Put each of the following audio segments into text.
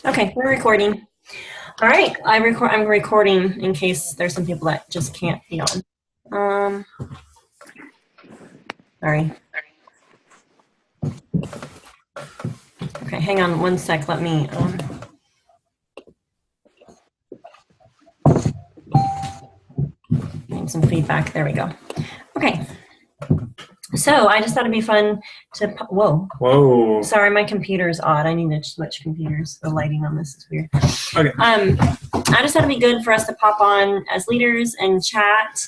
Okay, we're recording. All right, I'm recording in case there's some people that just can't be on. Sorry. Okay, hang on one sec. Let me. Need some feedback. There we go. Okay. So I just thought it'd be fun to. Whoa. Sorry, my computer is odd. I need to switch computers. The lighting on this is weird. Okay. I just thought it'd be good for us to pop on as leaders and chat.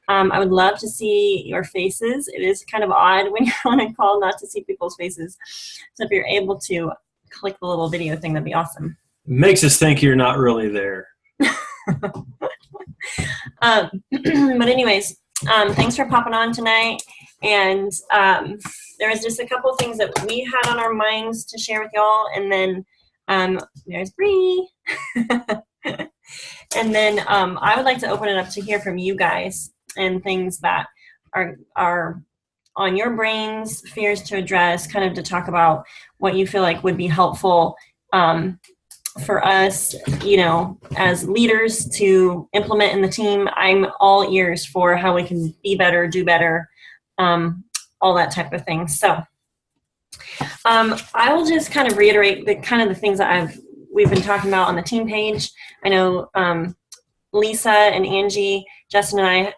I would love to see your faces. It is kind of odd when you're on a call not to see people's faces. So if you're able to click the little video thing, that'd be awesome. Makes us think you're not really there. But anyways, thanks for popping on tonight. And there was just a couple things that we had on our minds to share with y'all. And then there's Bree. And then I would like to open it up to hear from you guys and things that are on your brains, fears to address, kind of to talk about what you feel like would be helpful for us, as leaders to implement in the team. I'm all ears for how we can be better, do better, all that type of thing. So I will just kind of reiterate the things that we've been talking about on the team page. I know Lisa and Angie, Justin and I,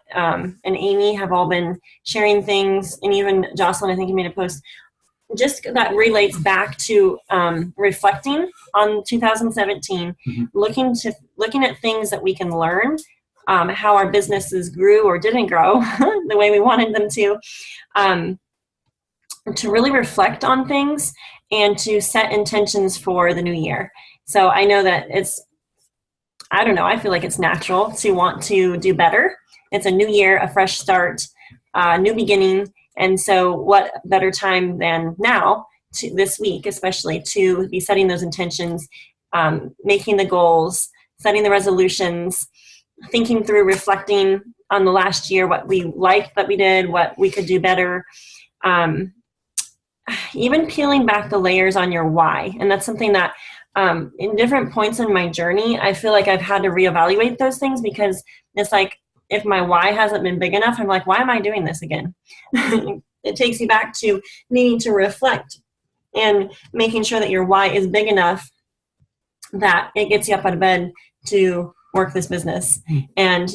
and Amy have all been sharing things, and even Jocelyn, I think you made a post just that relates back to reflecting on 2017, looking at things that we can learn, how our businesses grew or didn't grow the way we wanted them to really reflect on things and to set intentions for the new year. So I know that I feel like it's natural to want to do better. It's a new year, a fresh start, new beginning. And so what better time than now, this week especially, to be setting those intentions, making the goals, setting the resolutions, thinking through, reflecting on the last year, what we liked that we did, what we could do better, even peeling back the layers on your why. And that's something that in different points in my journey, I feel like I've had to reevaluate those things, because it's like, if my why hasn't been big enough, I'm like, why am I doing this again? It takes you back to needing to reflect and making sure that your why is big enough that it gets you up out of bed to work this business. And,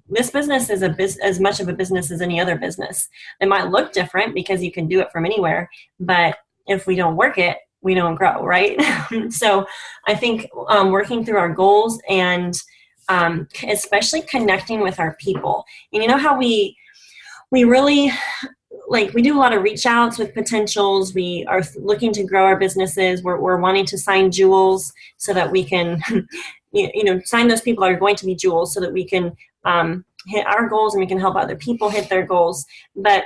this business is as much of a business as any other business. It might look different because you can do it from anywhere, but if we don't work it, we don't grow, right? So I think working through our goals and especially connecting with our people. And you know how we really, we do a lot of reach outs with potentials. We are looking to grow our businesses. We're wanting to sign jewels so that we can, sign those people that are going to be jewels so that we can hit our goals and we can help other people hit their goals. But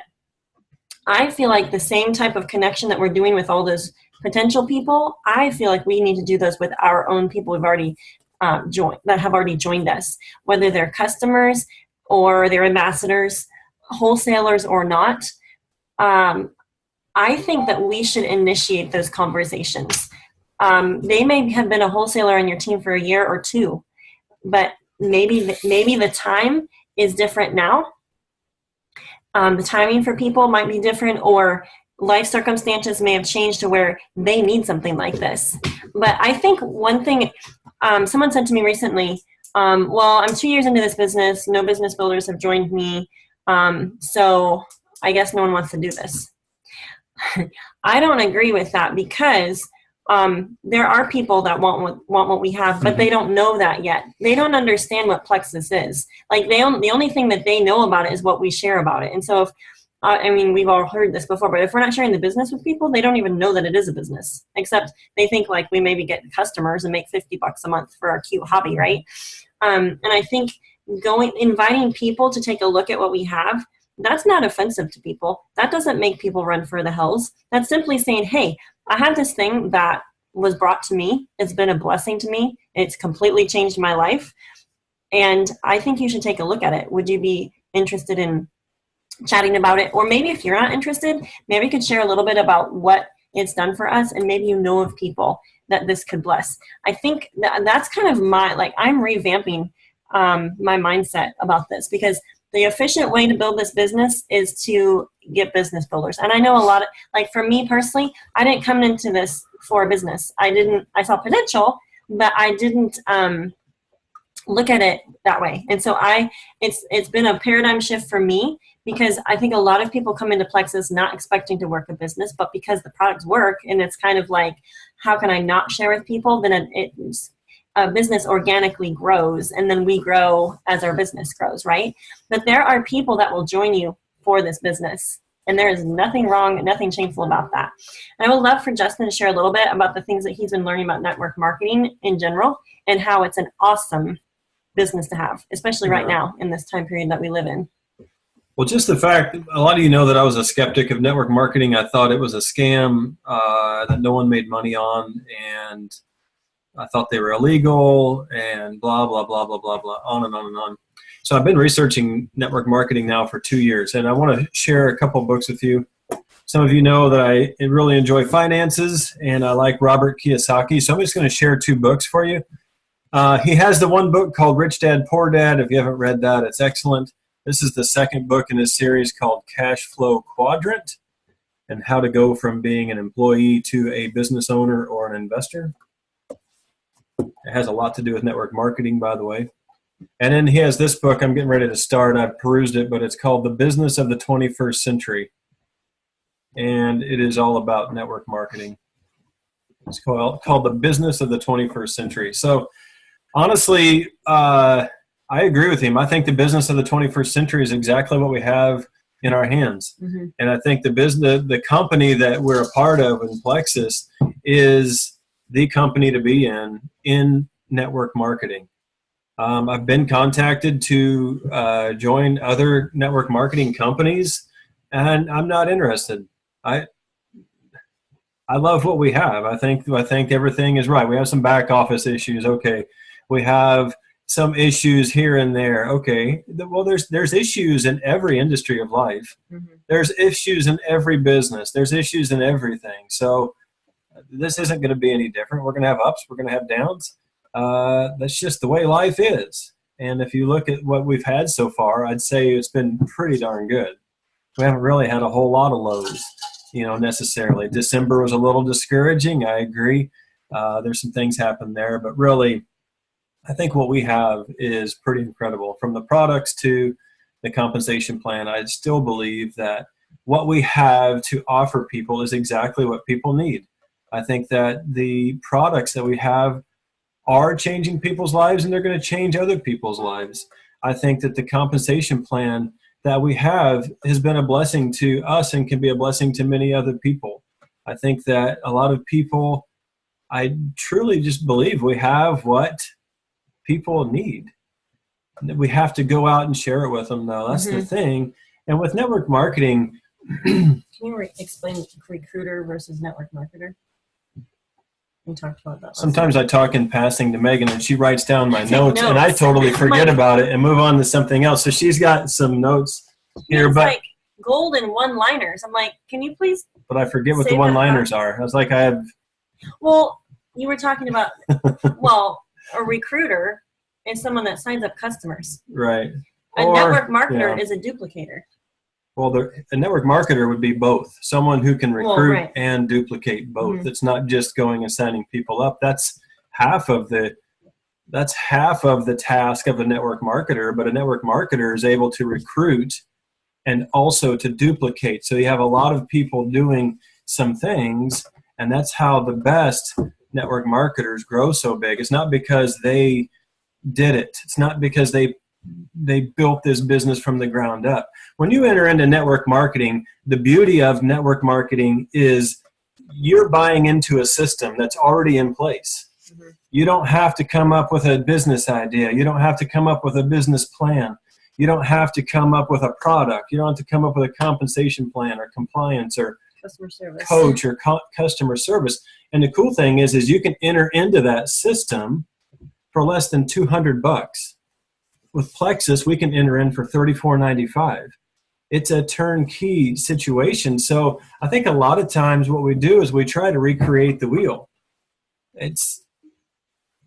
I feel like the same type of connection that we're doing with all those potential people, I feel like we need to do those with our own people we've already that have already joined us, whether they're customers or they're ambassadors, wholesalers or not. I think that we should initiate those conversations. They may have been a wholesaler on your team for a year or two, but maybe the time is different now. The timing for people might be different, or life circumstances may have changed to where they need something like this. But I think one thing, someone said to me recently, well, I'm 2 years into this business. No business builders have joined me. So I guess no one wants to do this. I don't agree with that, because there are people that want what we have, but they don't know that yet. They don't understand what Plexus is. The only thing that they know about it is what we share about it. And so if, we've all heard this before, but if we're not sharing the business with people, they don't even know that it is a business, except they think we maybe get customers and make $50 a month for our cute hobby, right? And I think inviting people to take a look at what we have, that's not offensive to people. That doesn't make people run for the hills. That's simply saying, hey, I have this thing that was brought to me. It's been a blessing to me. It's completely changed my life. And I think you should take a look at it. Would you be interested in chatting about it? Or maybe if you're not interested, maybe you could share a little bit about what it's done for us, and maybe of people that this could bless. I think that's kind of I'm revamping my mindset about this, because the efficient way to build this business is to get business builders. And I know a lot of, like for me personally, I didn't come into this for a business. I saw potential, but I didn't look at it that way. And so it's been a paradigm shift for me, because I think a lot of people come into Plexus not expecting to work a business, but because the products work, and it's kind of like, how can I not share with people? Then a business organically grows, and then we grow as our business grows, right? But there are people that will join you for this business, and there is nothing wrong, nothing shameful about that. And I would love for Justin to share a little bit about the things that he's been learning about network marketing in general, and how it's an awesome business to have, especially right now in this time period that we live in. Well, just the fact, a lot of you know that I was a skeptic of network marketing. I thought it was a scam that no one made money on, and I thought they were illegal, and blah, blah, blah, blah, blah, blah, on and on and on. So I've been researching network marketing now for 2 years, and I want to share a couple books with you. Some of you know that I really enjoy finances, and I like Robert Kiyosaki, so I'm just going to share 2 books for you. He has the one book called Rich Dad, Poor Dad. If you haven't read that, it's excellent. This is the second book in his series called Cash Flow Quadrant, and how to go from being an employee to a business owner or an investor. It has a lot to do with network marketing, by the way. And then he has this book I'm getting ready to start. I've perused it, but it's called The Business of the 21st Century. And it is all about network marketing. It's called The Business of the 21st Century. So honestly, I agree with him. I think the business of the 21st century is exactly what we have in our hands. Mm-hmm. And I think the company that we're a part of in Plexus is the company to be in network marketing. I've been contacted to join other network marketing companies, and I'm not interested. I love what we have. I think everything is right. We have some back office issues. Okay. We have some issues here and there. Okay. Well, there's issues in every industry of life. Mm-hmm. There's issues in every business. There's issues in everything. So this isn't going to be any different. We're going to have ups. We're going to have downs. That's just the way life is. And if you look at what we've had so far, I'd say it's been pretty darn good. We haven't really had a whole lot of lows, necessarily. December was a little discouraging. I agree. There's some things happened there, but really, I think what we have is pretty incredible. From the products to the compensation plan, I still believe that what we have to offer people is exactly what people need. I think that the products that we have are changing people's lives, and they're going to change other people's lives. I think that the compensation plan that we have has been a blessing to us and can be a blessing to many other people. I think that a lot of people, I truly just believe we have what people need. We have to go out and share it with them, though. That's the thing. And with network marketing, can you explain recruiter versus network marketer? We talked about that. Sometimes I talk in passing to Megan, and she writes down my notes, and I totally forget about it and move on to something else. So she's got some notes here, but like golden one-liners. I'm like, can you please? But I forget what the one-liners are. I was like, I have. Well, you were talking about a recruiter is someone that signs up customers. Right. A network marketer is a duplicator. Well, a network marketer would be both. Someone who can recruit and duplicate both. Mm-hmm. It's not just going and signing people up. That's half of the task of a network marketer. But a network marketer is able to recruit and also to duplicate. So you have a lot of people doing some things, and that's how the best network marketers grow so big. It's not because they did it. It's not because they built this business from the ground up. When you enter into network marketing, the beauty of network marketing is you're buying into a system that's already in place. Mm-hmm. You don't have to come up with a business idea. You don't have to come up with a business plan. You don't have to come up with a product. You don't have to come up with a compensation plan or compliance or customer service coach or customer service. And the cool thing is you can enter into that system for less than $200. With Plexus, we can enter in for $34.95. It's a turnkey situation. So I think a lot of times what we do is we try to recreate the wheel.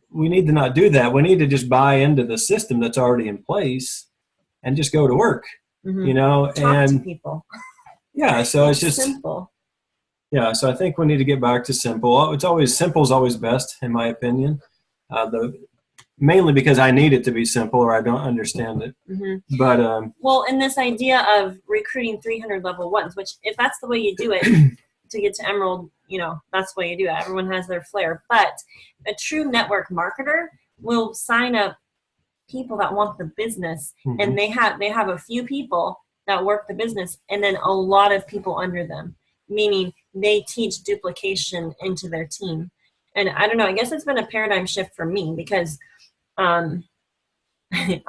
we need to not do that. We need to just buy into the system that's already in place and just go to work, Talk to people. Yeah. So it's just simple. Yeah. So I think we need to get back to simple. Simple is always best, in my opinion. Mainly because I need it to be simple or I don't understand it. But well, and this idea of recruiting 300 level ones, which if that's the way you do it to get to Emerald, that's the way you do it. Everyone has their flair. But a true network marketer will sign up people that want the business, and they have a few people that work the business and then a lot of people under them, meaning they teach duplication into their team. And I don't know, I guess it's been a paradigm shift for me because I'm a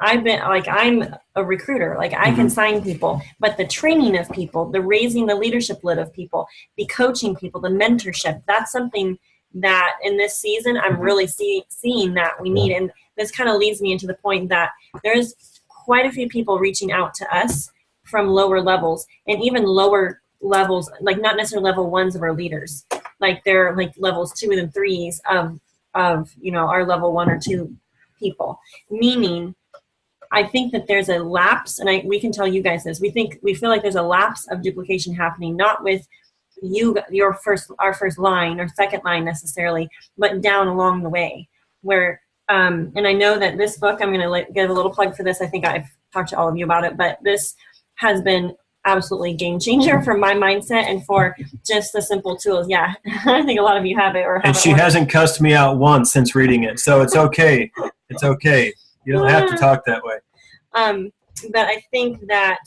recruiter. Like I can sign people, but the training of people, the raising the leadership lid of people, the coaching people, the mentorship, that's something that in this season, I'm really seeing that we need. And this kind of leads me into the point that there's quite a few people reaching out to us from lower levels and even lower levels, like not necessarily level ones of our leaders. Like they're like levels 2 and 3s of our level 1 or 2 people, meaning I think that there's a lapse, and we can tell you guys this. We feel like there's a lapse of duplication happening, not with our first line or second line necessarily, but down along the way. Where and I know that this book, I'm going to give a little plug for this. I think I've talked to all of you about it, but this has been absolutely game changer for my mindset and for just the simple tools. Yeah, I think a lot of you have it. And she hasn't cussed me out once since reading it, so it's okay. It's okay. You don't have to talk that way. But I think that,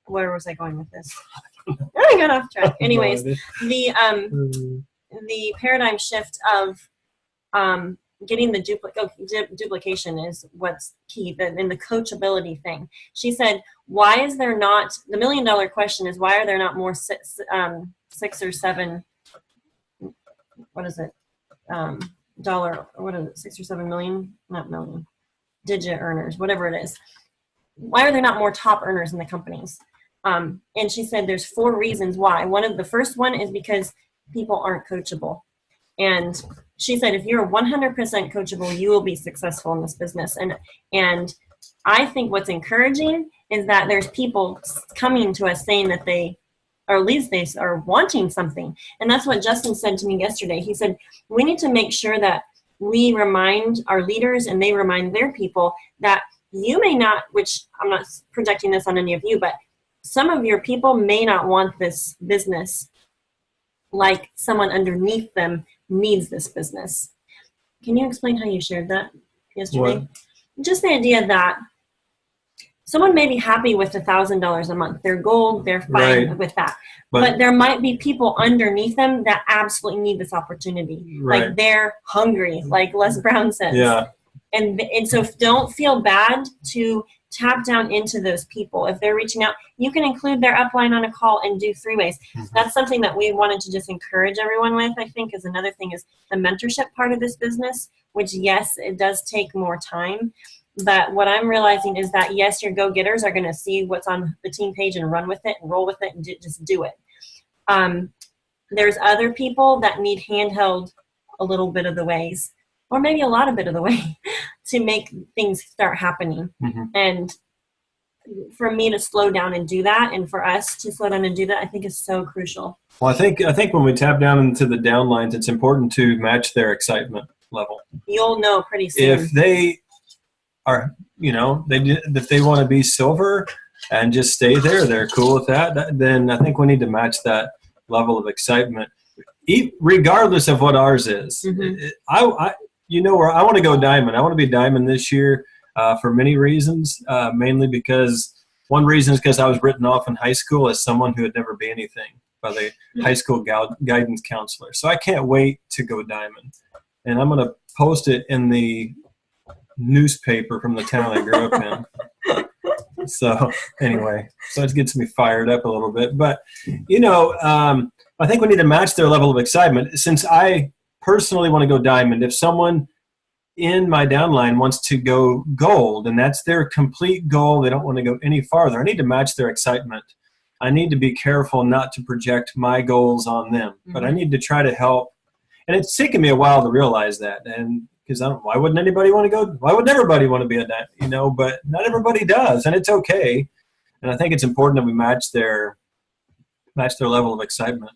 where was I going with this? I got off track. Anyways, the paradigm shift of getting the duplication is what's key. In the coachability thing, she said, why is there not, the $1 million question is, why are there not more 6 or 7, what is it, dollar, what is it, 6 or 7 million, not million, digit earners, whatever it is. Why are there not more top earners in the companies? And she said there's 4 reasons why. The first one is because people aren't coachable. And she said if you're 100% coachable, you will be successful in this business. And I think what's encouraging is that there's people coming to us saying that or at least they are wanting something. And that's what Justin said to me yesterday. He said, we need to make sure that we remind our leaders and they remind their people that you may not, which I'm not projecting this on any of you, but some of your people may not want this business like someone underneath them needs this business. Can you explain how you shared that yesterday? What? Just the idea that someone may be happy with $1,000 a month. They're gold. They're fine with that. But there might be people underneath them that absolutely need this opportunity. Like they're hungry, like Les Brown says. Yeah. And so don't feel bad to tap down into those people. If they're reaching out, you can include their upline on a call and do 3 ways. That's something that we wanted to just encourage everyone with, I think, is another thing is the mentorship part of this business, which, yes, it does take more time. But what I'm realizing is that, yes, your go-getters are going to see what's on the team page and run with it and roll with it and just do it. There's other people that need handheld a little bit of the ways, or maybe a lot of bit of the way, to make things start happening. And for me to slow down and do that, and for us to slow down and do that, I think is so crucial. Well, I think when we tap down into the downlines, it's important to match their excitement level. You'll know pretty soon. If they are, if they want to be silver and just stay there, they're cool with that, then I think we need to match that level of excitement, regardless of what ours is. Where I want to go diamond. I want to be diamond this year for many reasons, mainly because one reason is because I was written off in high school as someone who would never be anything by the high school guidance counselor. So I can't wait to go diamond. And I'm going to post it in the newspaper from the town I grew up in. So anyway, so it gets me fired up a little bit. But, I think we need to match their level of excitement. Since I personally want to go diamond, if someone in my downline wants to go gold and that's their complete goal, they don't want to go any farther, I need to match their excitement. I need to be careful not to project my goals on them, but I need to try to help. And it's taken me a while to realize that. And because why wouldn't everybody want to be a dad, but not everybody does. And it's okay. And I think it's important that we match their level of excitement.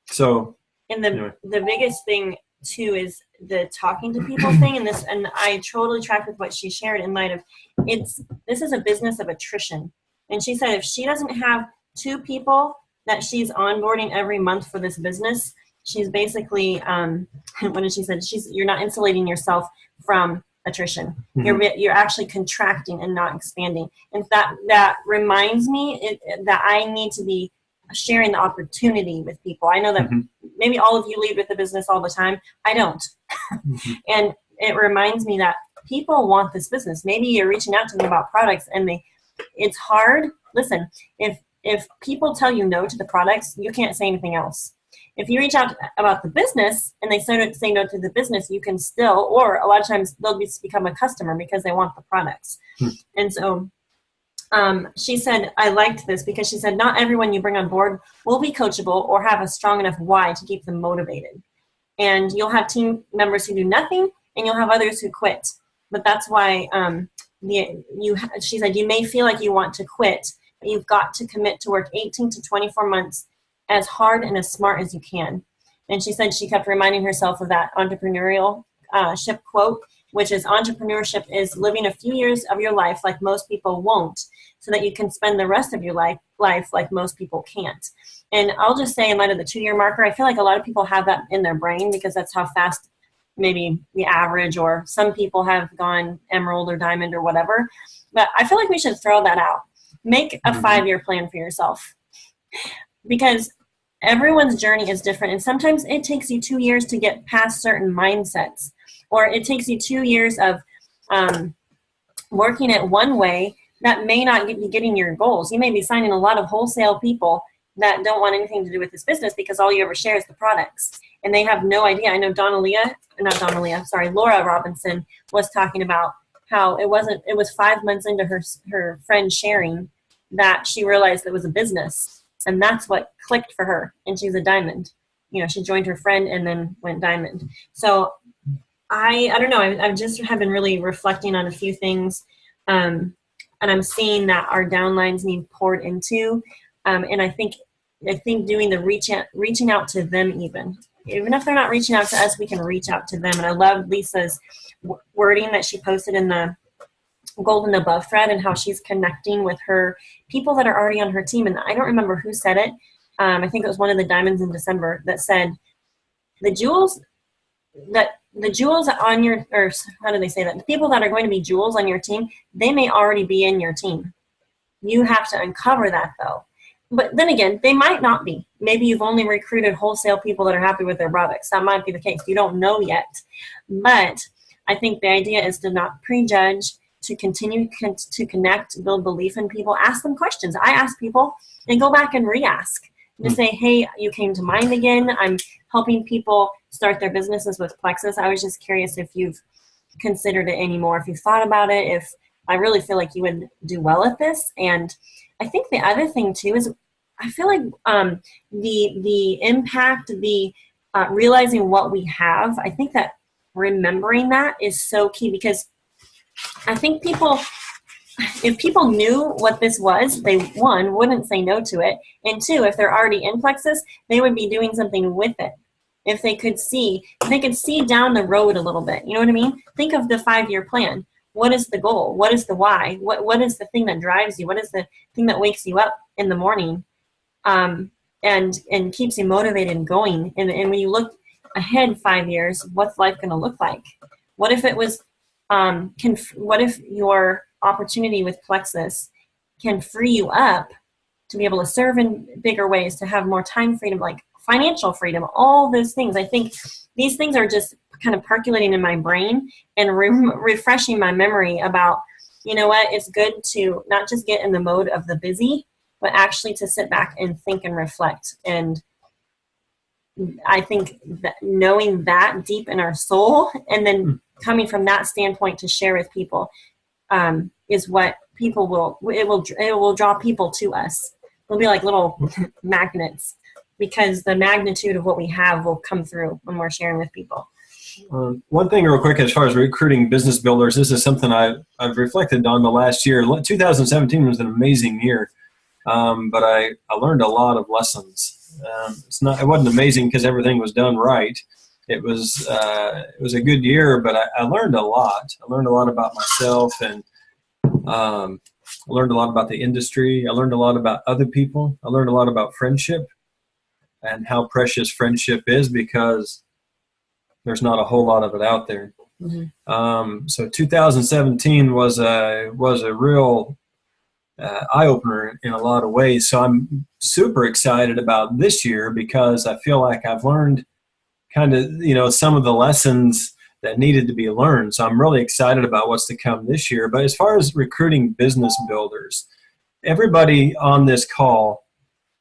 So, and anyway. the biggest thing too is the talking to people thing, and I totally track with what she shared in light of this is a business of attrition. And she said if she doesn't have 2 people that she's onboarding every month for this business, she's basically what did she say? You're not insulating yourself from attrition. Mm-hmm. You're actually contracting and not expanding. And that reminds me that I need to be sharing the opportunity with people. I know that maybe all of you lead with the business all the time. I don't. And it reminds me that people want this business. Maybe you're reaching out to them about products and it's hard. Listen, if people tell you no to the products, you can't say anything else. If you reach out about the business and they say no to the business, you can still, or a lot of times they'll become a customer because they want the products. And so she said, I liked this because she said, not everyone you bring on board will be coachable or have a strong enough why to keep them motivated. And you'll have team members who do nothing and you'll have others who quit. But that's why she said, you may feel like you want to quit, but you've got to commit to work 18 to 24 months as hard and as smart as you can. And she said she kept reminding herself of that entrepreneurial ship quote, which is entrepreneurship is living a few years of your life like most people won't, so that you can spend the rest of your life like most people can't. And I'll just say in light of the 2-year marker, I feel like a lot of people have that in their brain because that's how fast maybe the average or some people have gone emerald or diamond or whatever. But I feel like we should throw that out. Make a 5-year plan for yourself. Because everyone's journey is different. And sometimes it takes you 2 years to get past certain mindsets. Or it takes you 2 years of working it one way that may not be getting your goals. You may be signing a lot of wholesale people that don't want anything to do with this business because all you ever share is the products. And they have no idea. I know Laura Robinson was talking about how it was 5 months into her friend sharing that she realized it was a business. And that's what clicked for her. And she's a diamond. She joined her friend and then went diamond. So I don't know. I've just have been really reflecting on a few things. And I'm seeing that our downlines need poured into. And I think doing the reaching out to them even if they're not reaching out to us, we can reach out to them. And I love Lisa's wording that she posted in the Golden Above thread and how she's connecting with her people that are already on her team. And I don't remember who said it. I think it was one of the Diamonds in December that said the jewels on your, or how do they say that? The people that are going to be jewels on your team, they may already be in your team. You have to uncover that though. But then again, they might not be. Maybe you've only recruited wholesale people that are happy with their products. That might be the case. You don't know yet. But I think the idea is to not prejudge, to continue to connect, build belief in people, ask them questions. I ask people and go back and re-ask. To say, hey, you came to mind again. I'm helping people start their businesses with Plexus. I was just curious if you've considered it anymore, if you've thought about it, if I really feel like you would do well at this. And I think the other thing too is I feel like the impact, realizing what we have, I think that remembering that is so key, because I think if people knew what this was, they, one, wouldn't say no to it. And two, if they're already in Plexus, they would be doing something with it. If they could see down the road a little bit, you know what I mean? Think of the 5-year plan. What is the goal? What is the why? What is the thing that drives you? What is the thing that wakes you up in the morning and keeps you motivated and going? And when you look ahead 5 years, what's life going to look like? What if it was, what if your opportunity with Plexus can free you up to be able to serve in bigger ways, to have more time freedom, like financial freedom, all those things. I think these things are just kind of percolating in my brain and refreshing my memory about, you know what, it's good to not just get in the mode of the busy, but actually to sit back and think and reflect. And I think that knowing that deep in our soul and then coming from that standpoint to share with people is what people will draw people to us. They'll be like little magnets. because the magnitude of what we have will come through when we're sharing with people. One thing real quick, as far as recruiting business builders, this is something I've reflected on the last year. 2017 was an amazing year, but I learned a lot of lessons. It wasn't amazing because everything was done right. It was a good year, but I learned a lot. I learned a lot about myself, and I learned a lot about the industry. I learned a lot about other people. I learned a lot about friendship and how precious friendship is, because there's not a whole lot of it out there. Mm-hmm. So 2017 was a real eye-opener in a lot of ways. So I'm super excited about this year because I feel like I've learned kind of, some of the lessons that needed to be learned. So I'm really excited about what's to come this year. But as far as recruiting business builders, everybody on this call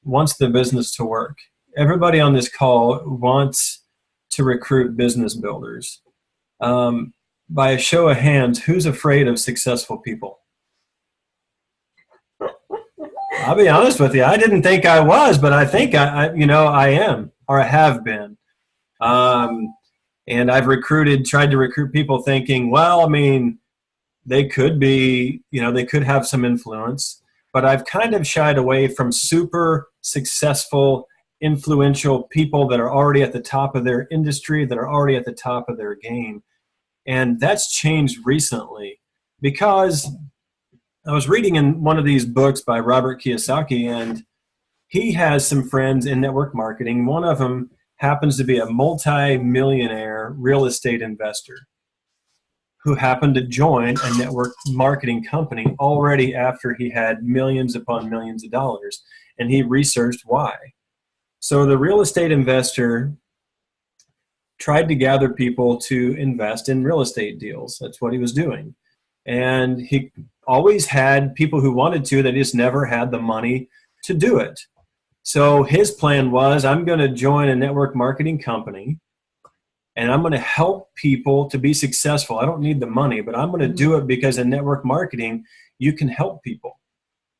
wants the business to work. Everybody on this call wants to recruit business builders. By a show of hands, who's afraid of successful people? I'll be honest with you. I didn't think I was, but I think I am, or I have been. And I've tried to recruit people thinking, well, I mean, they could be, they could have some influence, but I've kind of shied away from super successful, influential people that are already at the top of their industry, that are already at the top of their game. And that's changed recently because I was reading in one of these books by Robert Kiyosaki, and he has some friends in network marketing. One of them happens to be a multi-millionaire real estate investor who happened to join a network marketing company already after he had millions upon millions of dollars. And he researched why. So the real estate investor tried to gather people to invest in real estate deals. That's what he was doing. And he always had people who wanted to, they just never had the money to do it. So his plan was, I'm going to join a network marketing company and I'm going to help people to be successful. I don't need the money, but I'm going to do it because in network marketing, you can help people.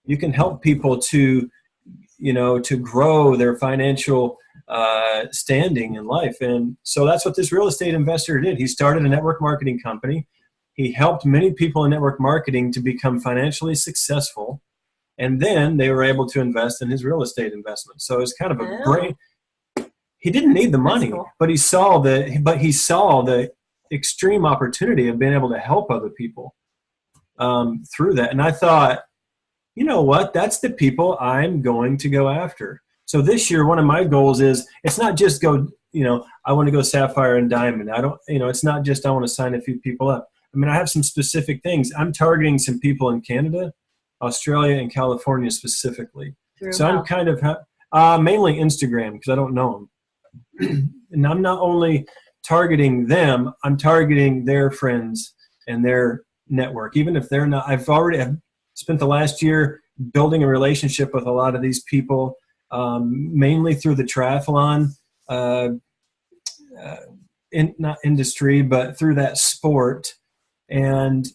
You can help people to grow their financial standing in life. And so that's what this real estate investor did. He started a network marketing company. He helped many people in network marketing to become financially successful. And then they were able to invest in his real estate investment. So it's kind of a great, he didn't need the money, cool. but he saw the extreme opportunity of being able to help other people through that. And I thought, you know what? That's the people I'm going to go after. So this year, one of my goals is, it's not just I want to go sapphire and diamond. It's not just I want to sign a few people up. I mean, I have some specific things. I'm targeting some people in Canada, Australia, and California specifically. So I'm kind of mainly Instagram because I don't know them. And I'm not only targeting them, I'm targeting their friends and their network. Even if they're not, I've spent the last year building a relationship with a lot of these people, mainly through the triathlon not industry, but through that sport. And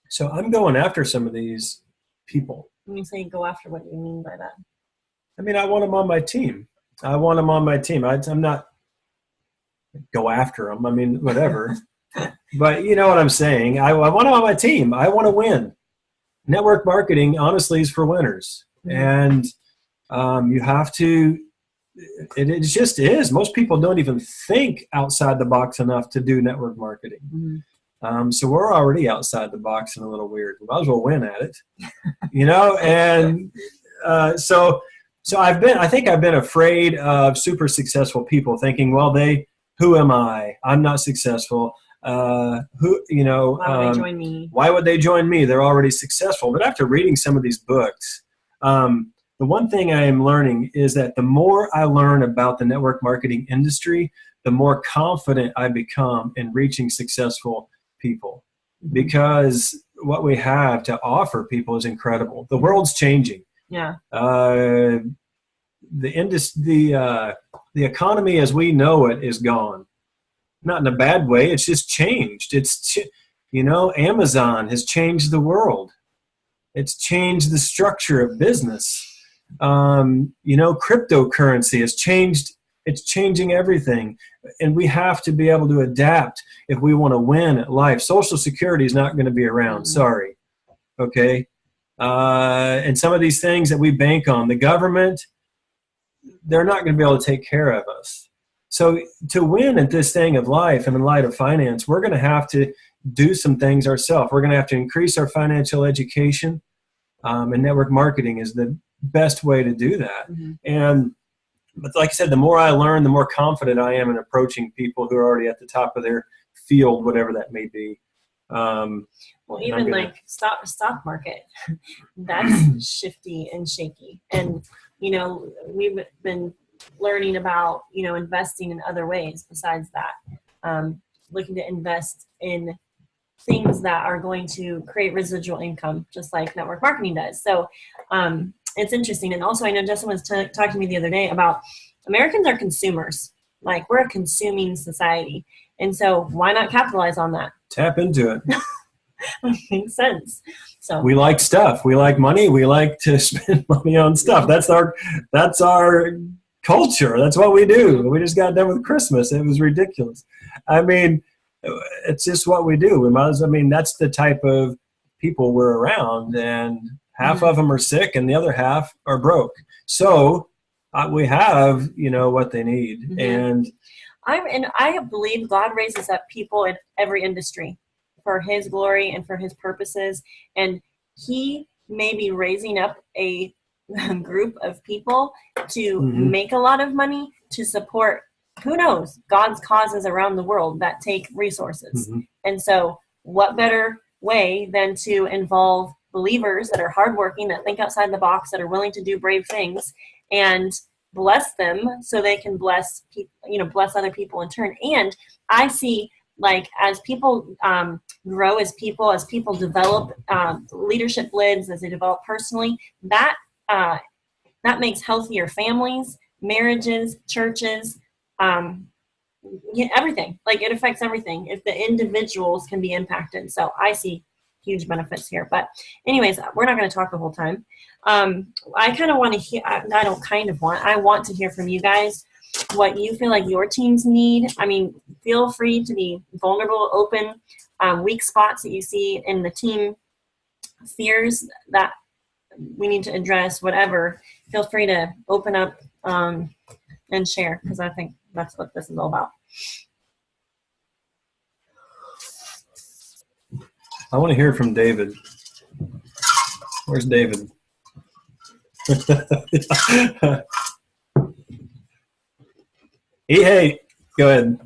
so I'm going after some of these people. When you say go after, what do you mean by that? I mean, I want them on my team. I'm not go after them. I mean, whatever. But you know what I'm saying. I want them on my team. I want to win. Network marketing, honestly, is for winners. Mm-hmm. And you have to, it just is. Most people don't even think outside the box enough to do network marketing. Mm-hmm. So we're already outside the box and a little weird. We might as well win at it, and so I think I've been afraid of super successful people thinking, well, who am I? I'm not successful. Why would they join me? Why would they join me? They're already successful. But after reading some of these books, the one thing I am learning is that the more I learn about the network marketing industry, the more confident I become in reaching successful people, because what we have to offer people is incredible. The world's changing. Yeah. The economy as we know it is gone. Not in a bad way. It's just changed. Amazon has changed the world. It's changed the structure of business. Cryptocurrency has changed. It's changing everything. And we have to be able to adapt if we want to win at life. Social Security is not going to be around. Sorry. Okay. And some of these things that we bank on, the government, they're not going to be able to take care of us. So to win at this thing of life and in light of finance, we're going to have to do some things ourselves. We're going to have to increase our financial education, and network marketing is the best way to do that. But like I said, the more I learn, the more confident I am in approaching people who are already at the top of their field, whatever that may be. Well, even like stock market, that's shifty and shaky. And, we've been learning about, investing in other ways besides that. Looking to invest in things that are going to create residual income, just like network marketing does. So it's interesting. And also, I know Justin was talking to me the other day about Americans are consumers. Like, we're a consuming society. And so why not capitalize on that? Tap into it. Makes sense. So we like stuff. We like money. We like to spend money on stuff. That's our culture. That's what we do. We just got done with Christmas. It was ridiculous. I mean, it's just what we do. That's the type of people we're around, and half of them are sick and the other half are broke. So we have, what they need. And I believe God raises up people in every industry for his glory and for his purposes. And he may be raising up a group of people to make a lot of money to support, who knows, God's causes around the world that take resources. And so what better way than to involve believers that are hardworking, that think outside the box, that are willing to do brave things, and bless them so they can bless people, bless other people in turn. And I see, like, as people grow, as people develop leadership lids, as they develop personally, that makes healthier families, marriages, churches, everything. Like, it affects everything if the individuals can be impacted. So I see huge benefits here. But anyways, we're not going to talk the whole time. I kind of want to hear, I want to hear from you guys what you feel like your teams need. I mean, feel free to be vulnerable, open, weak spots that you see in the team, fears that we need to address, whatever. Feel free to open up and share, because I think that's what this is all about. I want to hear from David. Where's David? Hey, go ahead.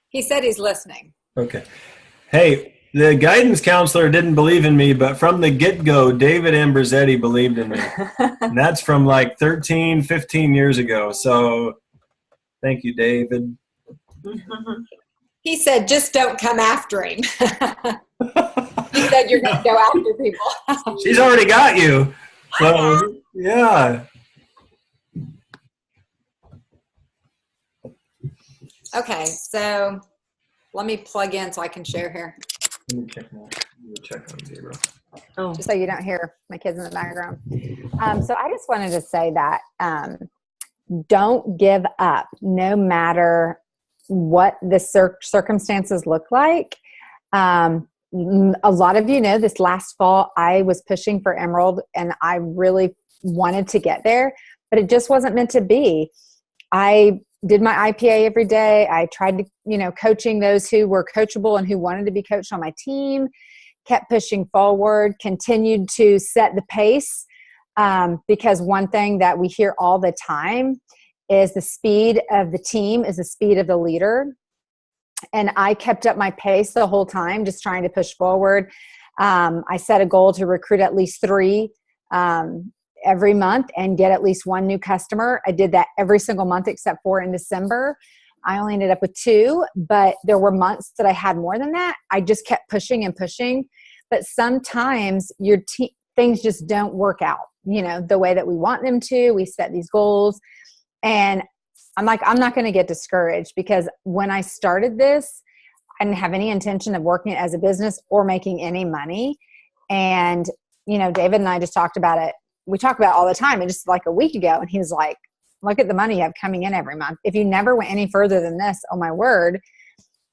He said he's listening. Okay. Hey, the guidance counselor didn't believe in me, but from the get-go, David Ambrosetti believed in me. And that's from like 13, 15 years ago. So thank you, David. He said, just don't come after him. He said you're going to go after people. She's already got you. So, yeah. Okay, so let me plug in so I can share here. Let me check on zero. Oh. Just so you don't hear my kids in the background. So I just wanted to say that don't give up, no matter what the circumstances look like. A lot of you know this last fall I was pushing for Emerald, and I really wanted to get there, but it just wasn't meant to be. I did my IPA every day. I tried to, coaching those who were coachable and who wanted to be coached on my team, kept pushing forward, continued to set the pace. Because one thing that we hear all the time is the speed of the team is the speed of the leader. And I kept up my pace the whole time, just trying to push forward. I set a goal to recruit at least 3 every month and get at least 1 new customer. I did that every single month except for in December. I only ended up with 2, but there were months that I had more than that. I just kept pushing and pushing. But sometimes your things just don't work out, the way that we want them to. We set these goals. And I'm like, I'm not going to get discouraged, because when I started this, I didn't have any intention of working it as a business or making any money. And David and I just talked about it. We talk about it all the time. And just like a week ago, and he was like, look at the money you have coming in every month. If you never went any further than this, oh my word,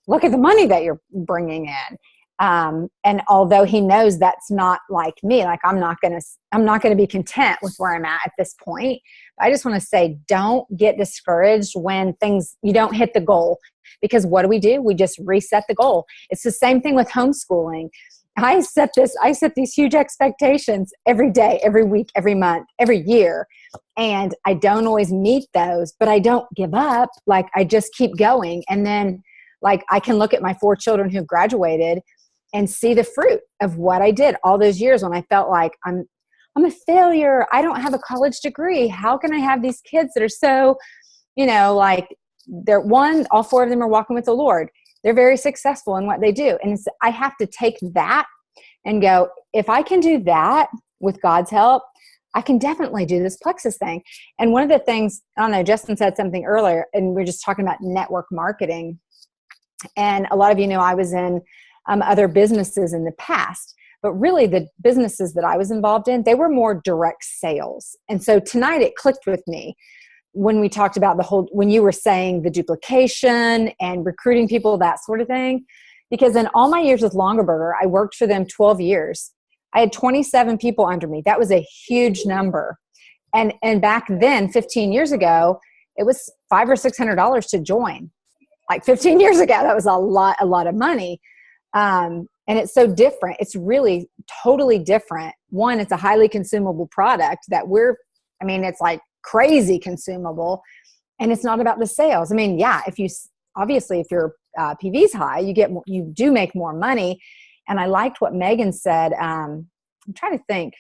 look at the money that you're bringing in. And although he knows that's not like me, like I'm not going to be content with where I'm at this point. I just want to say, don't get discouraged when you don't hit the goal, because what do? We just reset the goal. It's the same thing with homeschooling. I set these huge expectations every day, every week, every month, every year. And I don't always meet those, but I don't give up. Like I just keep going. And then like I can look at my 4 children who graduated and see the fruit of what I did all those years when I felt like I'm a failure. I don't have a college degree. How can I have these kids that are so, like all 4 of them are walking with the Lord. They're very successful in what they do. And I have to take that and go, if I can do that with God's help, I can definitely do this Plexus thing. And one of the things, I don't know, Justin said something earlier, and we're just talking about network marketing. And a lot of I was in other businesses in the past, but really the businesses that I was involved in, they were more direct sales. And so tonight it clicked with me when we talked about when you were saying the duplication and recruiting people, that sort of thing, because in all my years with Longaberger, I worked for them 12 years. I had 27 people under me. That was a huge number. And back then, 15 years ago, it was $500 or $600 to join. Like 15 years ago, that was a lot of money. And it's so different. It's really totally different. One, it's a highly consumable product that it's like crazy consumable, and it's not about the sales. I mean, yeah, if your PV's high, you do make more money. And I liked what Megan said. I'm trying to think,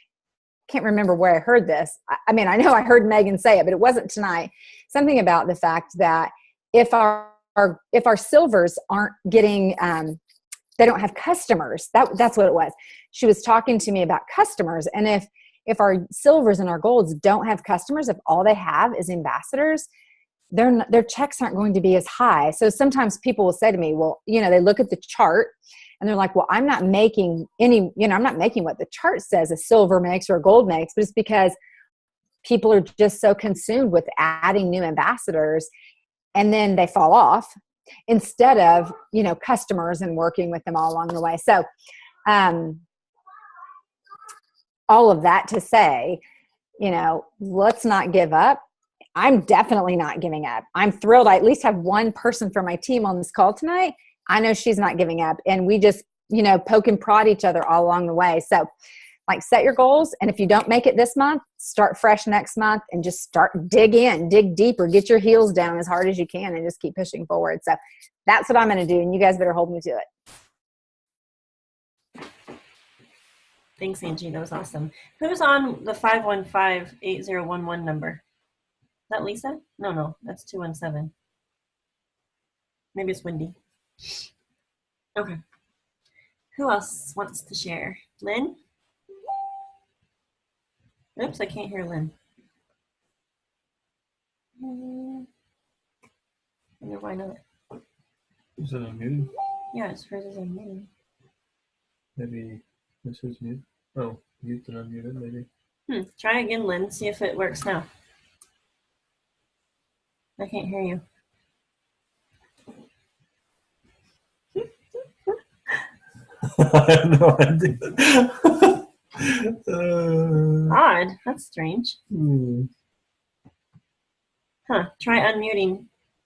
can't remember where I heard this. I know I heard Megan say it, but it wasn't tonight. Something about the fact that if our silvers aren't getting, they don't have customers. That's what it was. She was talking to me about customers. And if our silvers and our golds don't have customers, if all they have is ambassadors, their checks aren't going to be as high. So sometimes people will say to me, well, they look at the chart and they're like, well, I'm not making I'm not making what the chart says a silver makes or a gold makes, but it's because people are just so consumed with adding new ambassadors, and then they fall off instead of, customers and working with them all along the way. So, all of that to say, let's not give up. I'm definitely not giving up. I'm thrilled. I at least have one person from my team on this call tonight. I know she's not giving up. And we just, poke and prod each other all along the way. So like set your goals. And if you don't make it this month, start fresh next month and just dig deeper, get your heels down as hard as you can and just keep pushing forward. So that's what I'm going to do. And you guys better hold me to it. Thanks, Angie. That was awesome. Who's on the 515-8011 number? Is that Lisa? No, that's 217. Maybe it's Wendy. Okay. Who else wants to share? Lynn? Oops, I can't hear Lynn. I wonder why not. Is it unmuted? Yeah, it's hers is unmuted. Maybe this is mute. Oh, mute and unmuted, maybe. Try again, Lynn. See if it works now. I can't hear you. I have no idea. Odd. That's strange. Try unmuting.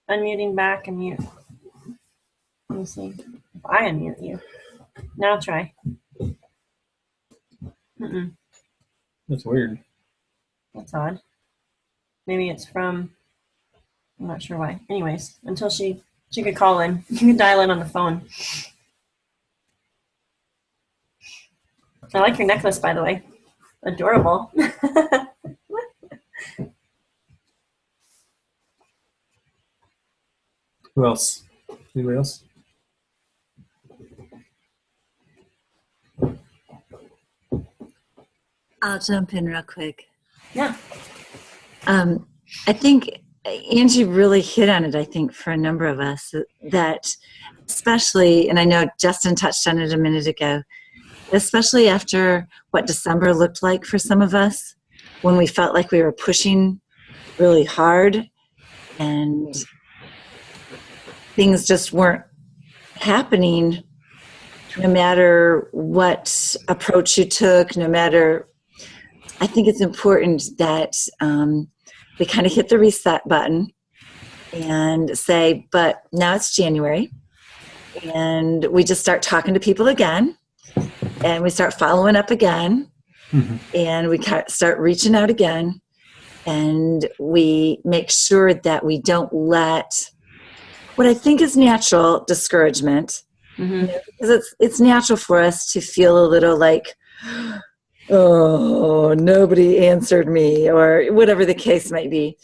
Unmuting back and mute. Let me see if I unmute you. Now try. That's weird. That's odd. Maybe it's from, I'm not sure why. Anyways, until she could call in. You can dial in on the phone. I like your necklace, by the way. Adorable. Who else? Anybody else? I'll jump in real quick. Yeah. I think Angie really hit on it, I think, for a number of us, that especially, and I know Justin touched on it a minute ago, especially after what December looked like for some of us, when we felt like we were pushing really hard and things just weren't happening, no matter what approach you took, no matter, I think it's important that we kind of hit the reset button and say, but now it's January, and we just start talking to people again, and we start following up again, and we start reaching out again, and we make sure that we don't let what I think is natural discouragement, because it's natural for us to feel a little like, oh, nobody answered me, or whatever the case might be.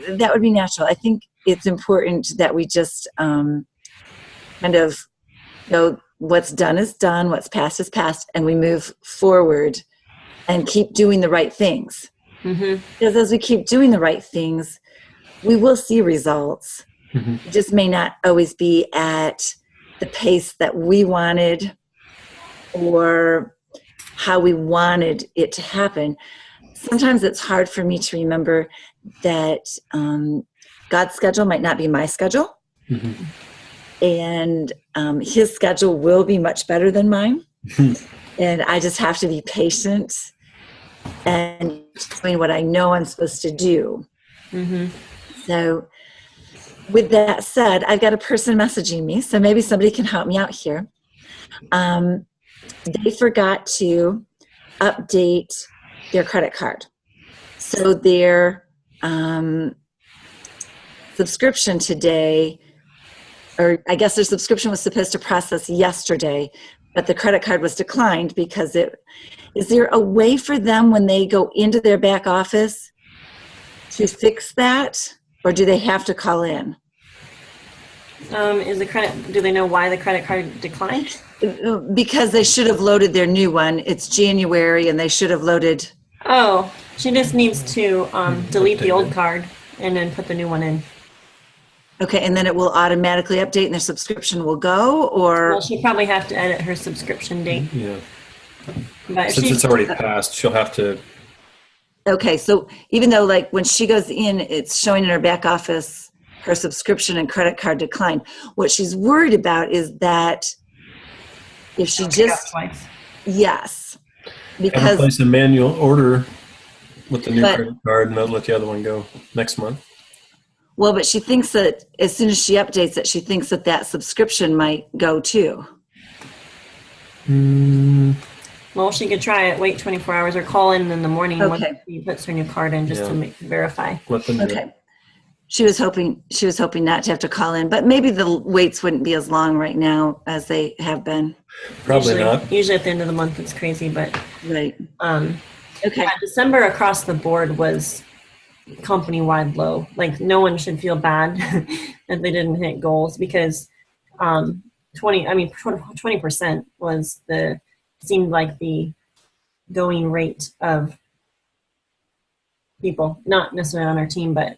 That would be natural. I think it's important that we just kind of know what's done is done, what's past is past, and we move forward and keep doing the right things. Because as we keep doing the right things, we will see results. It just may not always be at the pace that we wanted or how we wanted it to happen. Sometimes it's hard for me to remember that God's schedule might not be my schedule. And his schedule will be much better than mine. And I just have to be patient and doing what I know I'm supposed to do. So with that said, I've got a person messaging me, so maybe somebody can help me out here. They forgot to update their credit card. So their subscription today, or I guess their subscription was supposed to process yesterday, but the credit card was declined because is there a way for them when they go into their back office to fix that, or do they have to call in? Do they know why the credit card declined? Because they should have loaded their new one. It's January and they should have loaded. Oh, she just needs to delete the old card and then put the new one in. Okay, and then it will automatically update and their subscription will go, or? Well, she'll probably have to edit her subscription date. Yeah. But Since it's already passed, she'll have to. Okay, so even though like when she goes in, it's showing in her back office, her subscription and credit card declined. What she's worried about is that if she just, yes, because place a manual order with the new credit card and they'll let the other one go next month. Well, but she thinks that as soon as she updates it, she thinks that that subscription might go too. Well, she could try it, wait 24 hours, or call in the morning once Okay. she puts her new card in just to verify. Let them do it. Okay. She was hoping not to have to call in, but maybe the waits wouldn't be as long right now as they have been. Probably not. Usually at the end of the month it's crazy, but Right. Okay. yeah, December across the board was company-wide low. Like no one should feel bad that they didn't hit goals, because 20% was seemed like the going rate of people, not necessarily on our team, but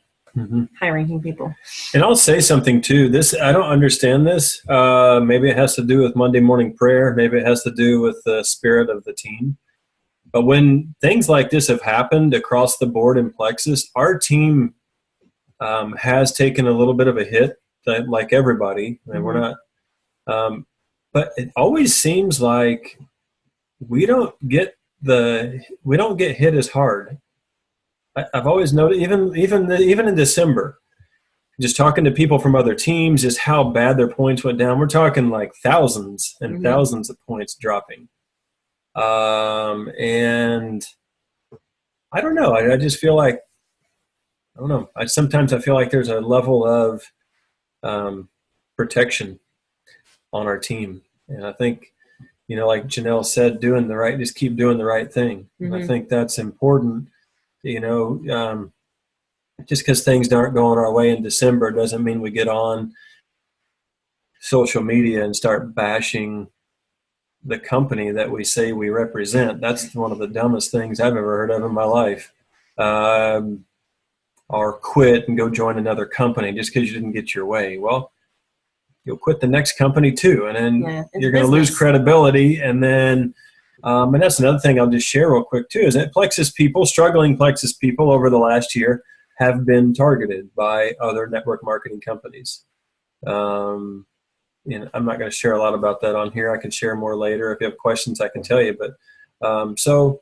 high-ranking people. And I'll say something too. I don't understand this. Maybe it has to do with Monday morning prayer. Maybe it has to do with the spirit of the team. But when things like this have happened across the board in Plexus, our team has taken a little bit of a hit, like everybody. And we're not. But it always seems like we don't get hit as hard. I've always noticed, even in December, just talking to people from other teams, just how bad their points went down. We're talking like thousands and thousands of points dropping. And I don't know. I just feel like, I don't know. Sometimes I feel like there's a level of protection on our team. And I think, like Janelle said, just keep doing the right thing. And I think that's important. Just because things aren't going our way in December doesn't mean we get on social media and start bashing the company that we say we represent. That's one of the dumbest things I've ever heard of in my life. Or quit and go join another company just because you didn't get your way. Well, you'll quit the next company too, and then you're going to lose credibility, and then And that's another thing I'll just share real quick too, is that struggling Plexus people over the last year have been targeted by other network marketing companies. And I'm not going to share a lot about that on here. I can share more later. If you have questions, I can tell you. But so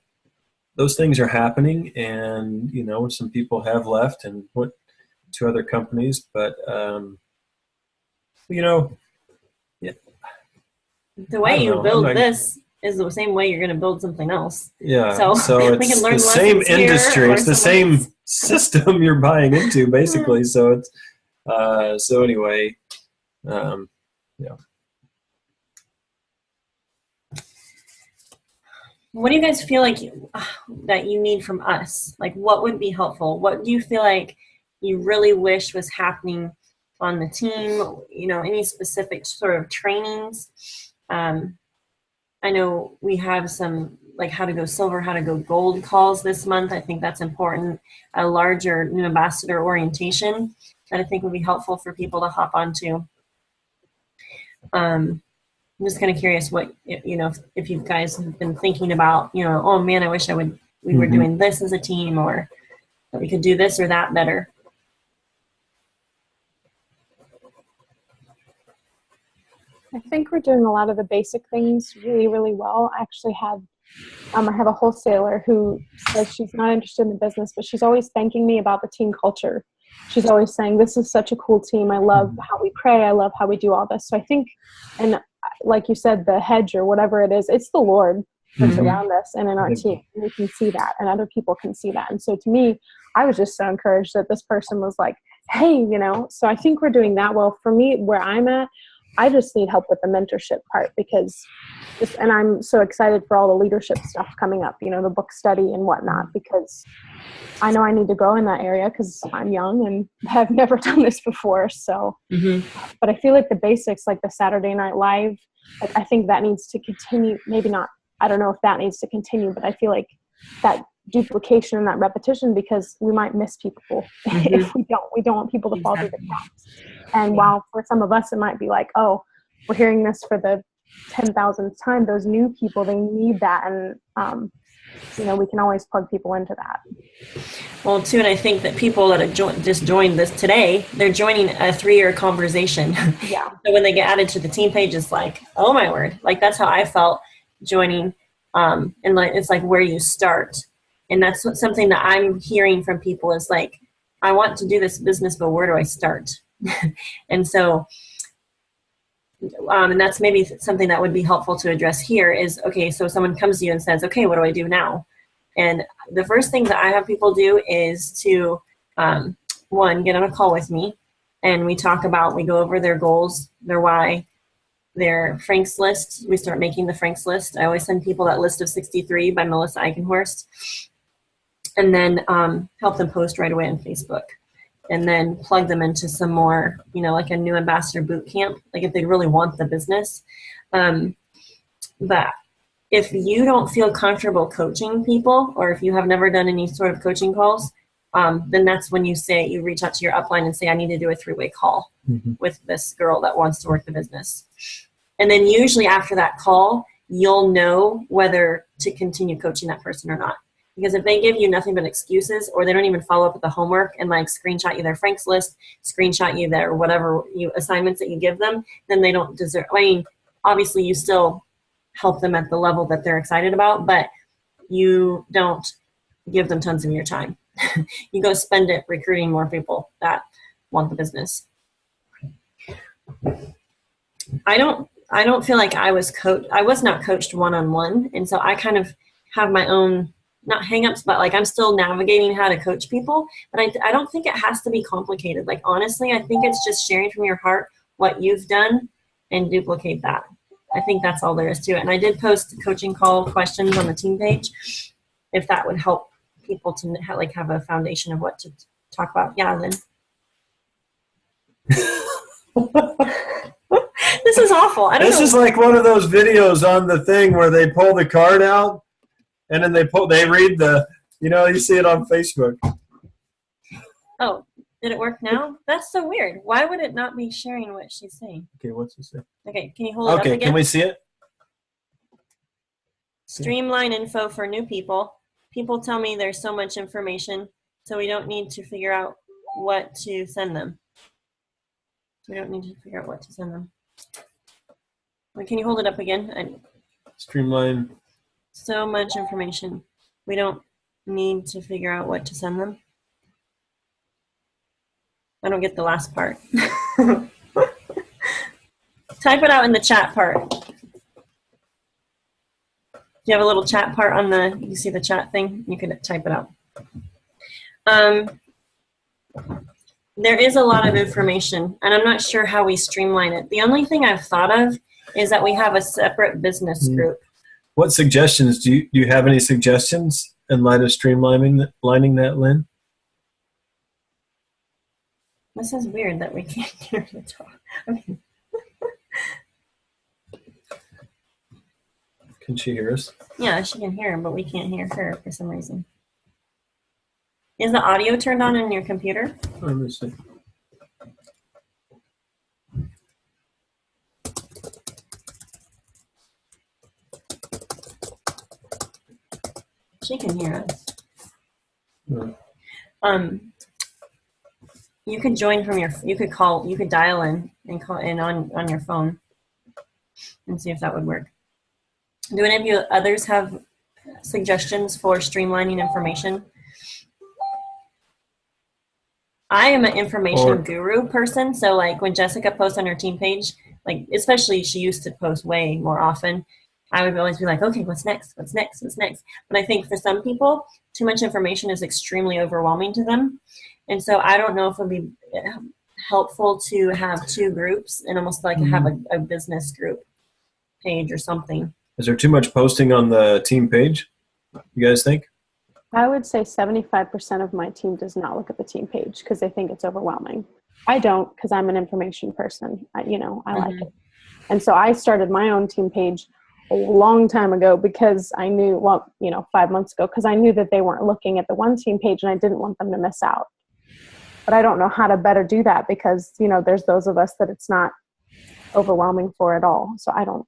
those things are happening, and some people have left and went to other companies. But yeah. The way you build this is the same way you're going to build something else. Yeah. So we it's can learn the same lessons here industry. or It's the somewhere same else. system you're buying into, basically. So it's so anyway. Yeah. What do you guys feel like that you need from us? Like, what would be helpful? What do you feel like you really wish was happening on the team? Any specific sort of trainings? I know we have some, like, how to go silver, how to go gold calls this month. I think that's important. A larger new ambassador orientation that I think would be helpful for people to hop onto. I'm just kind of curious what, if you guys have been thinking about, oh man, I wish we were doing this as a team, or that we could do this or that better. I think we're doing a lot of the basic things really, really well. I actually have a wholesaler who says she's not interested in the business, but she's always thanking me about the team culture. She's always saying, this is such a cool team. I love how we pray. I love how we do all this. So I think, and like you said, the hedge or whatever it is, it's the Lord that's around us and in our team. And we can see that, and other people can see that. And so to me, I was just so encouraged that this person was like, hey, so I think we're doing that well. For me, where I'm at, I just need help with the mentorship part, and I'm so excited for all the leadership stuff coming up, the book study and whatnot, because I know I need to grow in that area because I'm young and have never done this before. So, but I feel like the basics, like the Saturday Night Live, like I think that needs to continue. Maybe not, I don't know if that needs to continue, but I feel like that duplication and that repetition, because we might miss people if we don't want people to fall through the cracks. And while for some of us it might be like, oh, we're hearing this for the 10,000th time, those new people, they need that, and we can always plug people into that. Well, too, and I think that people that have just joined this today, they're joining a 3-year conversation. Yeah. So when they get added to the team page, it's like, oh my word, like that's how I felt joining, and like it's like where you start. And that's something that I'm hearing from people is like, I want to do this business, but where do I start? And so, and that's maybe something that would be helpful to address here is, okay, so someone comes to you and says, okay, what do I do now? And the first thing that I have people do is to, one, get on a call with me, and we go over their goals, their why, their Frank's list. We start making the Frank's list. I always send people that list of 63 by Melissa Eichenhorst. And then help them post right away on Facebook, and then plug them into some more, like a new ambassador boot camp, like if they really want the business. But if you don't feel comfortable coaching people, or if you have never done any sort of coaching calls, then that's when you reach out to your upline and say, I need to do a 3-way call with this girl that wants to work the business. And then usually after that call, you'll know whether to continue coaching that person or not. Because if they give you nothing but excuses, or they don't even follow up with the homework and like screenshot you their Frank's list, screenshot you their whatever assignments that you give them, then they don't deserve. I mean, obviously you still help them at the level that they're excited about, but you don't give them tons of your time. You go spend it recruiting more people that want the business. I don't feel like I was not coached one-on-one, and so I kind of have my own, not hangups, but like I'm still navigating how to coach people. But I don't think it has to be complicated. Like honestly, I think it's just sharing from your heart what you've done and duplicate that. I think that's all there is to it. And I did post coaching call questions on the team page, if that would help people to have a foundation of what to talk about. Yeah, Lynn. This is awful. I don't know. This is like one of those videos on the thing where they pull the card out and then they read you see it on Facebook. Oh, did it work now? That's so weird. Why would it not be sharing what she's saying? Okay, what's this say? Okay, can you hold it up Okay, again? can we see it? Streamline info for new people. People tell me there's so much information, so we don't need to figure out what to send them. We don't need to figure out what to send them. Wait, can you hold it up again? Streamline. So much information. We don't need to figure out what to send them. I don't get the last part. Type it out in the chat part. Do you have a little chat part on the, you see the chat thing? You can type it out. There is a lot of information, and I'm not sure how we streamline it. The only thing I've thought of is that we have a separate business group. What suggestions? Do you have any suggestions in light of streamlining that, Lynn? This is weird that we can't hear the talk. Okay. Can she hear us? Yeah, she can hear him, but we can't hear her for some reason. Is the audio turned on in your computer? Let me see. She can hear us. No. You could join from your, you could dial in and call in on your phone and see if that would work. Do any of you others have suggestions for streamlining information? I am an information guru person, so like when Jessica posts on her team page, like especially she used to post way more often, I would always be like, okay, what's next? What's next? What's next? But I think for some people, too much information is extremely overwhelming to them. And so I don't know if it would be helpful to have two groups and almost like have a business group page or something. Is there too much posting on the team page? You guys think? I would say 75% of my team does not look at the team page because they think it's overwhelming. I don't, because I'm an information person. I like it. And so I started my own team page a long time ago because I knew, 5 months ago, because I knew that they weren't looking at the one team page and I didn't want them to miss out. But I don't know how to better do that because, there's those of us that it's not overwhelming for at all. So I don't.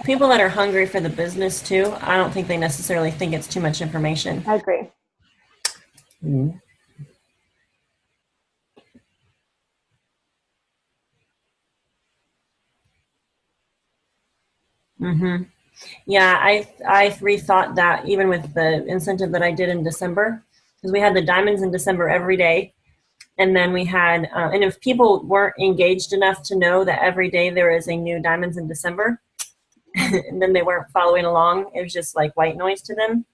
People that are hungry for the business too, I don't think they necessarily think it's too much information. I agree. Yeah, I rethought that even with the incentive that I did in December, because we had the diamonds in December every day. And then we had, and if people weren't engaged enough to know that every day there is a new diamonds in December, and then they weren't following along, it was just like white noise to them.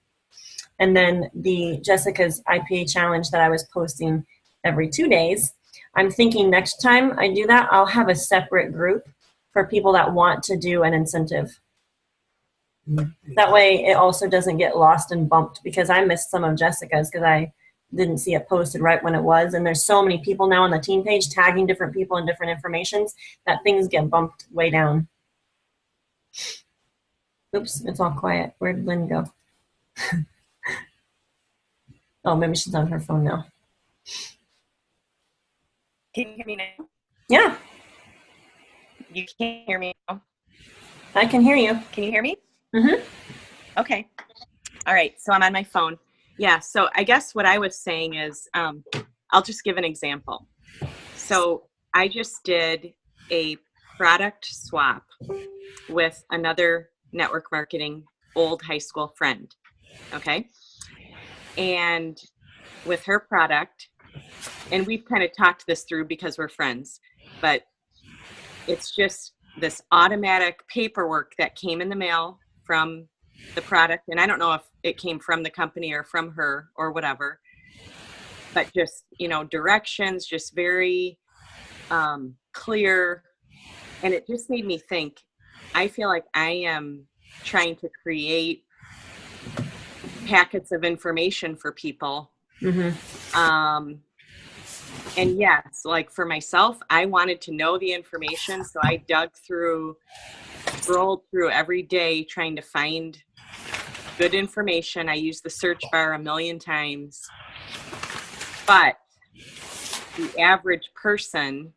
And then the Jessica's IPA challenge that I was posting every 2 days, I'm thinking next time I do that, I'll have a separate group for people that want to do an incentive. That way it also doesn't get lost and bumped, because I missed some of Jessica's because I didn't see it posted right when it was. And there's so many people now on the team page tagging different people and different informations that things get bumped way down. Oops, it's all quiet. Where did Lynn go? Oh, maybe she's on her phone now. Can you hear me now? Yeah, You can't hear me now. I can hear you. Can you hear me? Mm-hmm. Okay. All right. So I'm on my phone. Yeah. So I guess what I was saying is, I'll just give an example. So I just did a product swap with another network marketing old high school friend. Okay. And with her product, and we've kind of talked this through because we're friends, but it's just this automatic paperwork that came in the mail from the product. And I don't know if it came from the company or from her or whatever, but just, directions, just very clear. And it just made me think, I feel like I am trying to create packets of information for people. And yes, like for myself, I wanted to know the information. So I scrolled through every day trying to find good information. I used the search bar 1,000,000 times. But the average person,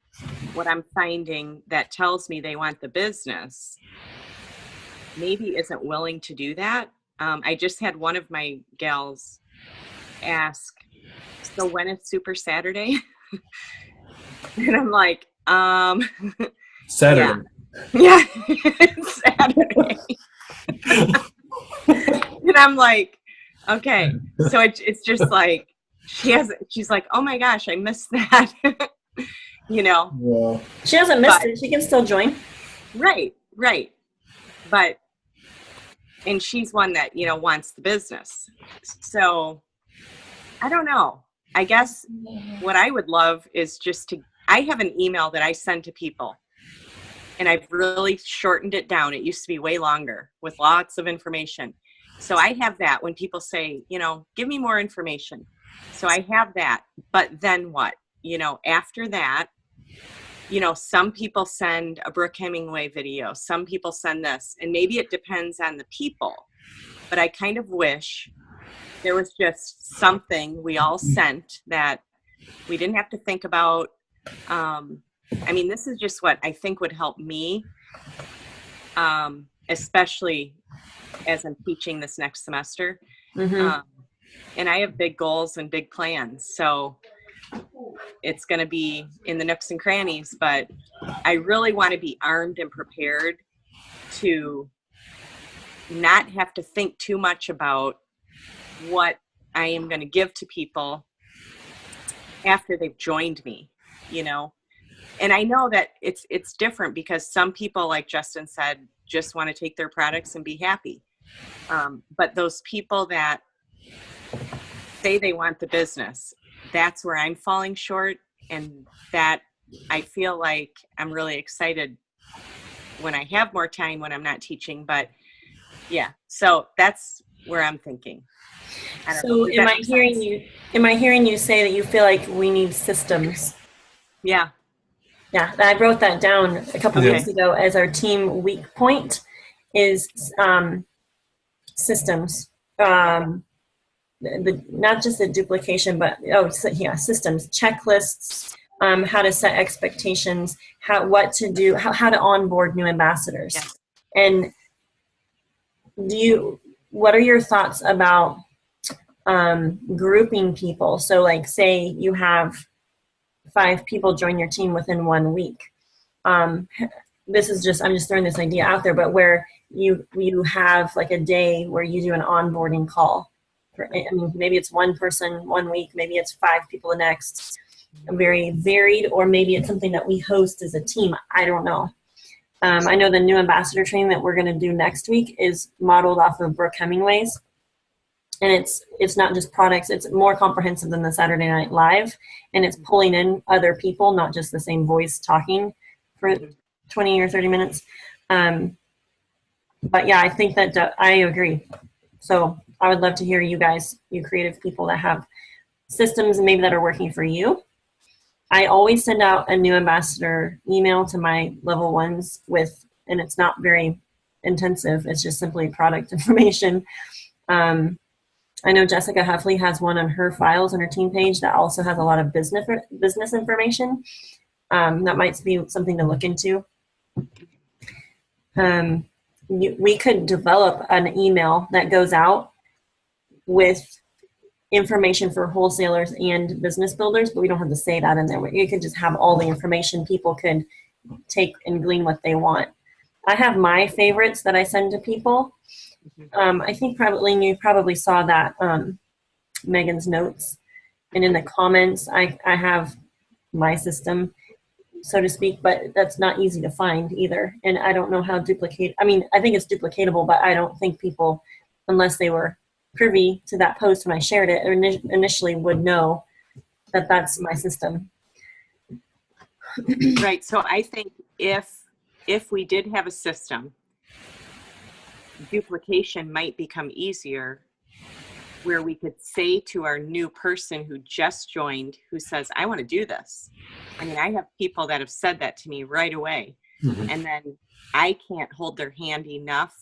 what I'm finding that tells me they want the business, maybe isn't willing to do that. I just had one of my gals ask, so when is Super Saturday? And I'm like, Saturday. yeah, it's Saturday. And I'm like, okay. So it's just like, she's like, oh my gosh, I missed that. You know? Yeah. She hasn't missed it. She can still join. Right. But, and she's one that, you know, wants the business. So I don't know. I guess what I would love is I have an email that I send to people, and I've really shortened it down. It used to be way longer with lots of information. So I have that when people say, you know, give me more information. So I have that, but then what? You know, after that, you know, some people send a Brooke Hemingway video. Some people send this, and maybe it depends on the people, but I kind of wish there was just something we all sent that we didn't have to think about. I mean, this is just what I think would help me, especially as I'm teaching this next semester. And I have big goals and big plans. So it's going to be in the nooks and crannies, but I really want to be armed and prepared to not have to think too much about what I am going to give to people after they've joined me, you know. And I know that it's different because some people, like Justin said, just want to take their products and be happy. But those people that say they want the business, that's where I'm falling short. And that I feel like I'm really excited when I have more time when I'm not teaching. But yeah, so that's where I'm thinking. So am I hearing you say that you feel like we need systems? Yeah. Yeah, I wrote that down a couple weeks ago as our team weak point is systems. Not just the duplication, but systems, checklists, how to set expectations, what to do, how to onboard new ambassadors. Yes. And what are your thoughts about grouping people? So like say you have 5 people join your team within 1 week. I'm just throwing this idea out there, but where you have like a day where you do an onboarding call. Maybe it's 1 person 1 week, maybe it's 5 people the next, very varied, or maybe it's something that we host as a team. I don't know. I know the new ambassador training that we're going to do next week is modeled off of Brooke Hemingway's. And it's not just products, it's more comprehensive than the Saturday Night Live. And it's pulling in other people, not just the same voice talking for 20 or 30 minutes. But yeah, I think that I agree. So I would love to hear you guys, you creative people that have systems and maybe that are working for you. I always send out a new ambassador email to my level 1s and it's not very intensive. It's just simply product information. I know Jessica Huffley has one on her files on her team page that also has a lot of business information. That might be something to look into. We could develop an email that goes out with information for wholesalers and business builders, but we don't have to say that in there. You could just have all the information. People could take and glean what they want. I have my favorites that I send to people. I think you probably saw that Megan's notes, and in the comments I have my system, so to speak, but that's not easy to find either, and I don't know how I think it's duplicatable, but I don't think people, unless they were privy to that post when I shared it initially, would know that that's my system. Right. So I think if we did have a system, duplication might become easier, where we could say to our new person who just joined, who says, I want to do this. I mean, I have people that have said that to me right away. Mm-hmm. And then I can't hold their hand enough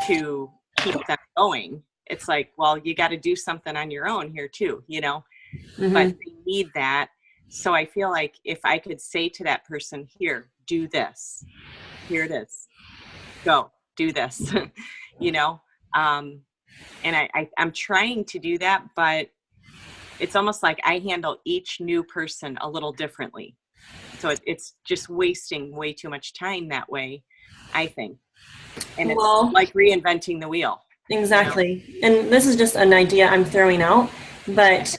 to keep them going. It's like, well, you got to do something on your own here too, you know, mm-hmm. But they need that. So I feel like if I could say to that person, here, do this, here it is, go. do this, you know? And I'm trying to do that, but it's almost like I handle each new person a little differently. So it's just wasting way too much time that way, I think. And it's like reinventing the wheel. Exactly. You know? And this is just an idea I'm throwing out, but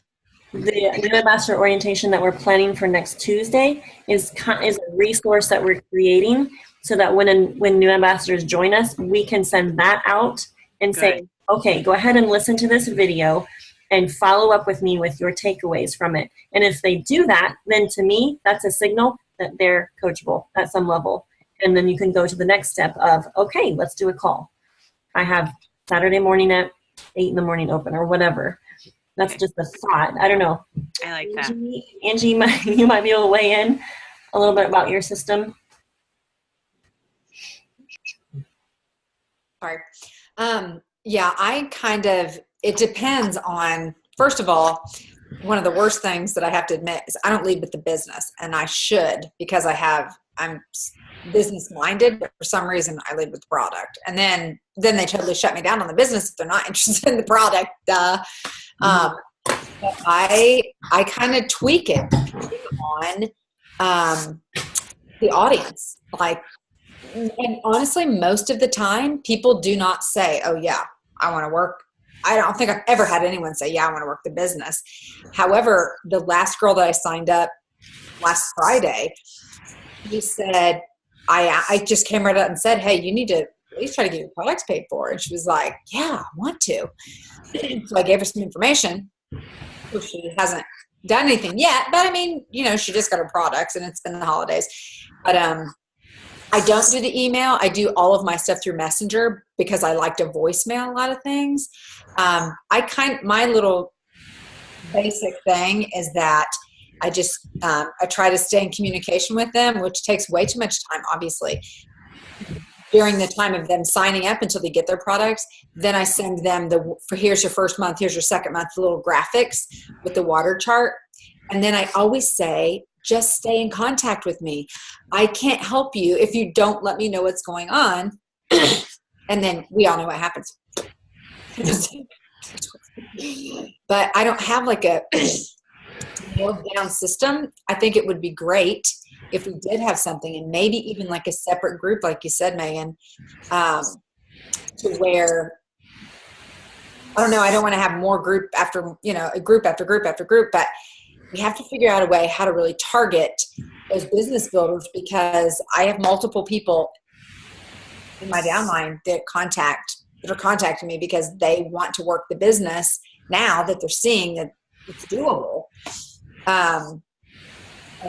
the new ambassador orientation that we're planning for next Tuesday is a resource that we're creating so that when new ambassadors join us, we can send that out and say, okay, go ahead and listen to this video and follow up with me with your takeaways from it. And if they do that, then to me, that's a signal that they're coachable at some level. And then you can go to the next step of, okay, let's do a call. I have Saturday morning at 8 in the morning open or whatever. That's just a thought. I don't know. I like that. Angie, you might be able to weigh in a little bit about your system. Sorry. Yeah, it depends on, first of all, one of the worst things that I have to admit is I don't lead with the business, and I should, because I'm business minded, but for some reason I lead with the product. And then they totally shut me down on the business if they're not interested in the product. But I kind of tweak it on the audience. Like, and honestly, most of the time people do not say, oh yeah, I want to work. I don't think I've ever had anyone say, yeah, I want to work the business. However, the last girl that I signed up last Friday, he said, I just came right out and said, hey, you need to at least try to get your products paid for. And she was like, yeah, I want to. So I gave her some information. She hasn't done anything yet, but I mean, she just got her products and it's been the holidays. But I don't do the email. I do all of my stuff through Messenger because I like to voicemail a lot of things. My little basic thing is that I just, I try to stay in communication with them, which takes way too much time, obviously, during the time of them signing up until they get their products. Then I send them here's your first month, here's your second month, the little graphics with the water chart. And then I always say, just stay in contact with me. I can't help you if you don't let me know what's going on. And then we all know what happens. But I don't have like a nailed down system. I think it would be great if we did have something, and maybe even like a separate group, like you said, Megan, to where, I don't know, I don't want to have more group after group after group after group, but we have to figure out a way how to really target those business builders, because I have multiple people in my downline that are contacting me because they want to work the business now that they're seeing that it's doable. And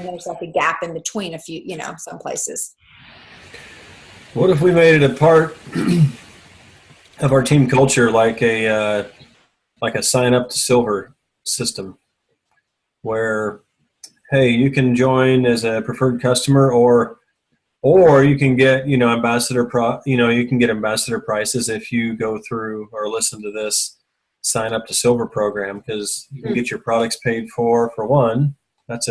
there's like a gap in between a few, some places. What if we made it a part of our team culture, like a sign up to silver system, where, hey, you can join as a preferred customer, or you can get, you can get ambassador prices if you go through or listen to this sign up to silver program, because you can get your products paid for one. That's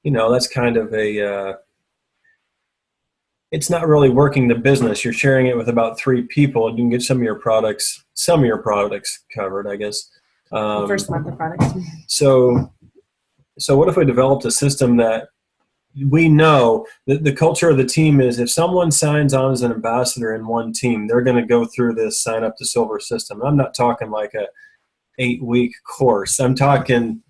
that's kind of it's not really working the business. You're sharing it with about 3 people, and you can get some of your products covered, I guess. First month of products. So what if we developed a system that we know that the culture of the team is, if someone signs on as an ambassador in one team, they're going to go through this sign up to silver system. I'm not talking like a 8-week course. I'm talking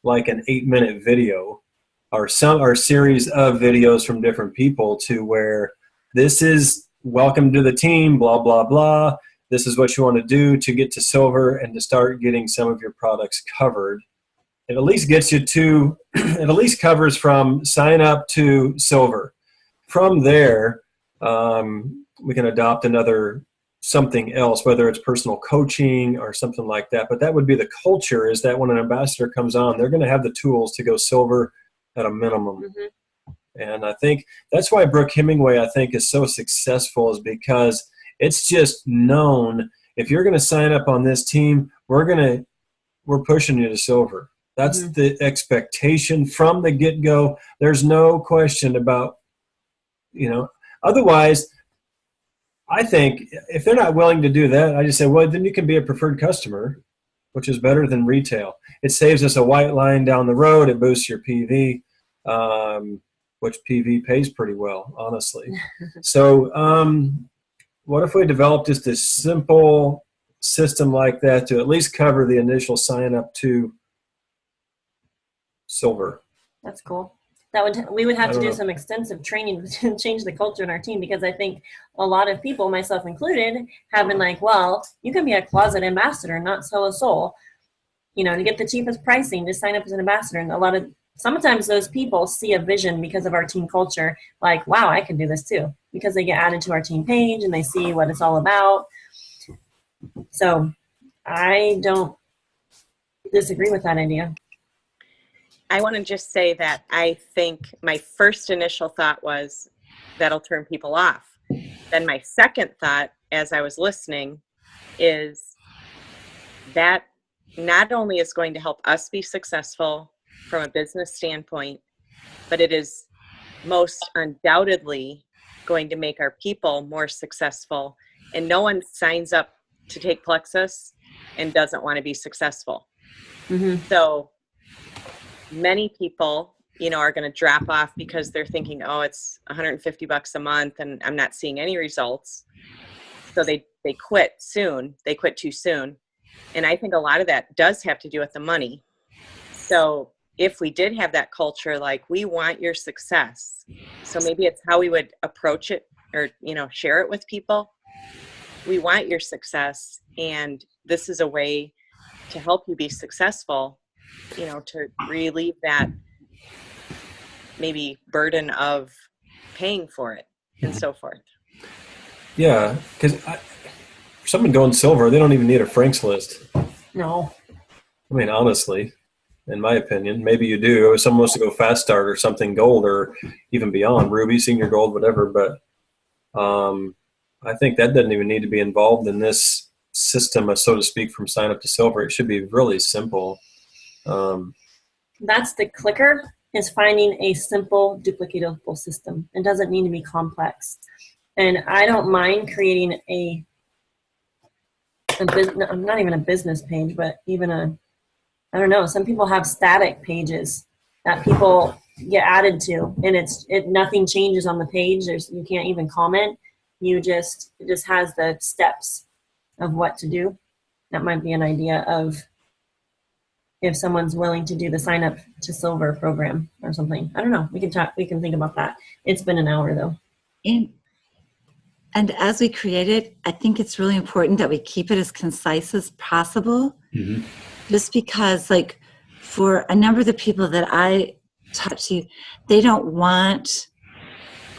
like an 8-minute video or series of videos from different people, to where this is welcome to the team, blah, blah, blah. This is what you want to do to get to silver and to start getting some of your products covered. It at least gets you to, it at least covers from sign up to silver. From there, we can adopt something else, whether it's personal coaching or something like that. But that would be the culture, is that when an ambassador comes on, they're going to have the tools to go silver at a minimum. Mm-hmm. And I think that's why Brooke Hemingway, I think, is so successful, is because it's just known, if you're going to sign up on this team, we're pushing you to silver. That's the expectation from the get-go. There's no question about, otherwise I think if they're not willing to do that, I just say, well, then you can be a preferred customer, which is better than retail. It saves us a white line down the road. It boosts your PV, which PV pays pretty well, honestly. So what if we developed just a simple system like that to at least cover the initial sign up to Silver? That's cool. We would have I to don't do know. some extensive training to change the culture in our team, because I think a lot of people, myself included, have been like, well, you can be a closet ambassador and not sell a soul. You know, to get the cheapest pricing, just sign up as an ambassador. And sometimes those people see a vision because of our team culture, like, wow, I can do this too, because they get added to our team page and they see what it's all about. So I don't disagree with that idea. I want to just say that I think my first initial thought was that'll turn people off. Then my second thought, as I was listening, is that not only is going to help us be successful from a business standpoint, but it is most undoubtedly going to make our people more successful. And no one signs up to take Plexus and doesn't want to be successful. Mm-hmm. So many people, are going to drop off because they're thinking, oh, it's $150 a month and I'm not seeing any results. So they quit soon. They quit too soon. And I think a lot of that does have to do with the money. So if we did have that culture, like, we want your success. So maybe it's how we would approach it, or, share it with people. We want your success, and this is a way to help you be successful, to relieve that maybe burden of paying for it and so forth. Yeah, because for someone going Silver, they don't even need a Frank's list. No. I mean, honestly, in my opinion, maybe you do. If someone wants to go Fast Start or something Gold, or even beyond, Ruby, Senior Gold, whatever. But I think that doesn't even need to be involved in this system, so to speak, from sign up to Silver. It should be really simple. That's the clicker, is finding a simple, duplicatable system. It doesn't need to be complex. And I don't mind creating not even a business page, but even I don't know, some people have static pages that people get added to, and nothing changes on the page. You can't even comment. It just has the steps of what to do. That might be an idea of if someone's willing to do the sign up to Silver program or something. I don't know. We can think about that. It's been an hour though. And as we create it, I think it's really important that we keep it as concise as possible. Mm-hmm. Just because, like, for a number of the people that I talk to, they don't want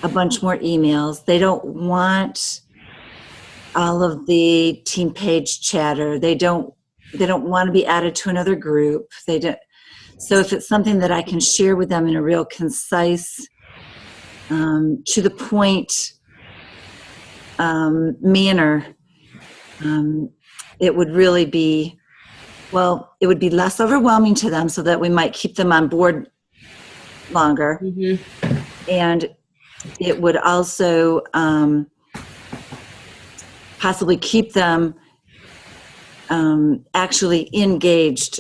a bunch more emails. They don't want all of the team page chatter. They don't want to be added to another group. So if it's something that I can share with them in a real concise, to the point manner, it would really be, it would be less overwhelming to them, so that we might keep them on board longer. Mm-hmm. And it would also possibly keep them actually engaged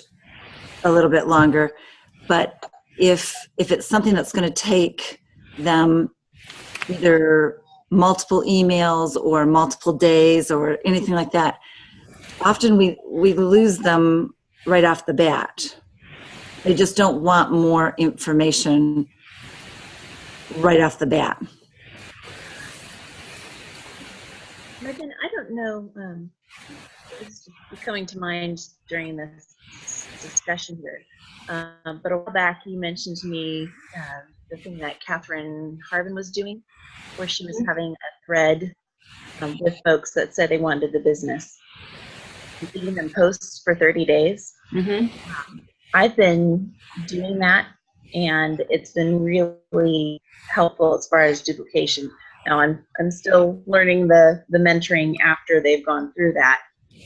a little bit longer. But if it's something that's going to take them either multiple emails or multiple days or anything like that, often we lose them right off the bat. They just don't want more information right off the bat. Megan, I don't know, it's coming to mind during this discussion here, but a while back you mentioned to me the thing that Catherine Harvin was doing, where she was having a thread with folks that said they wanted the business, leaving them posts for 30 days. Mm-hmm. I've been doing that, and it's been really helpful as far as duplication. Now I'm still learning the mentoring after they've gone through that,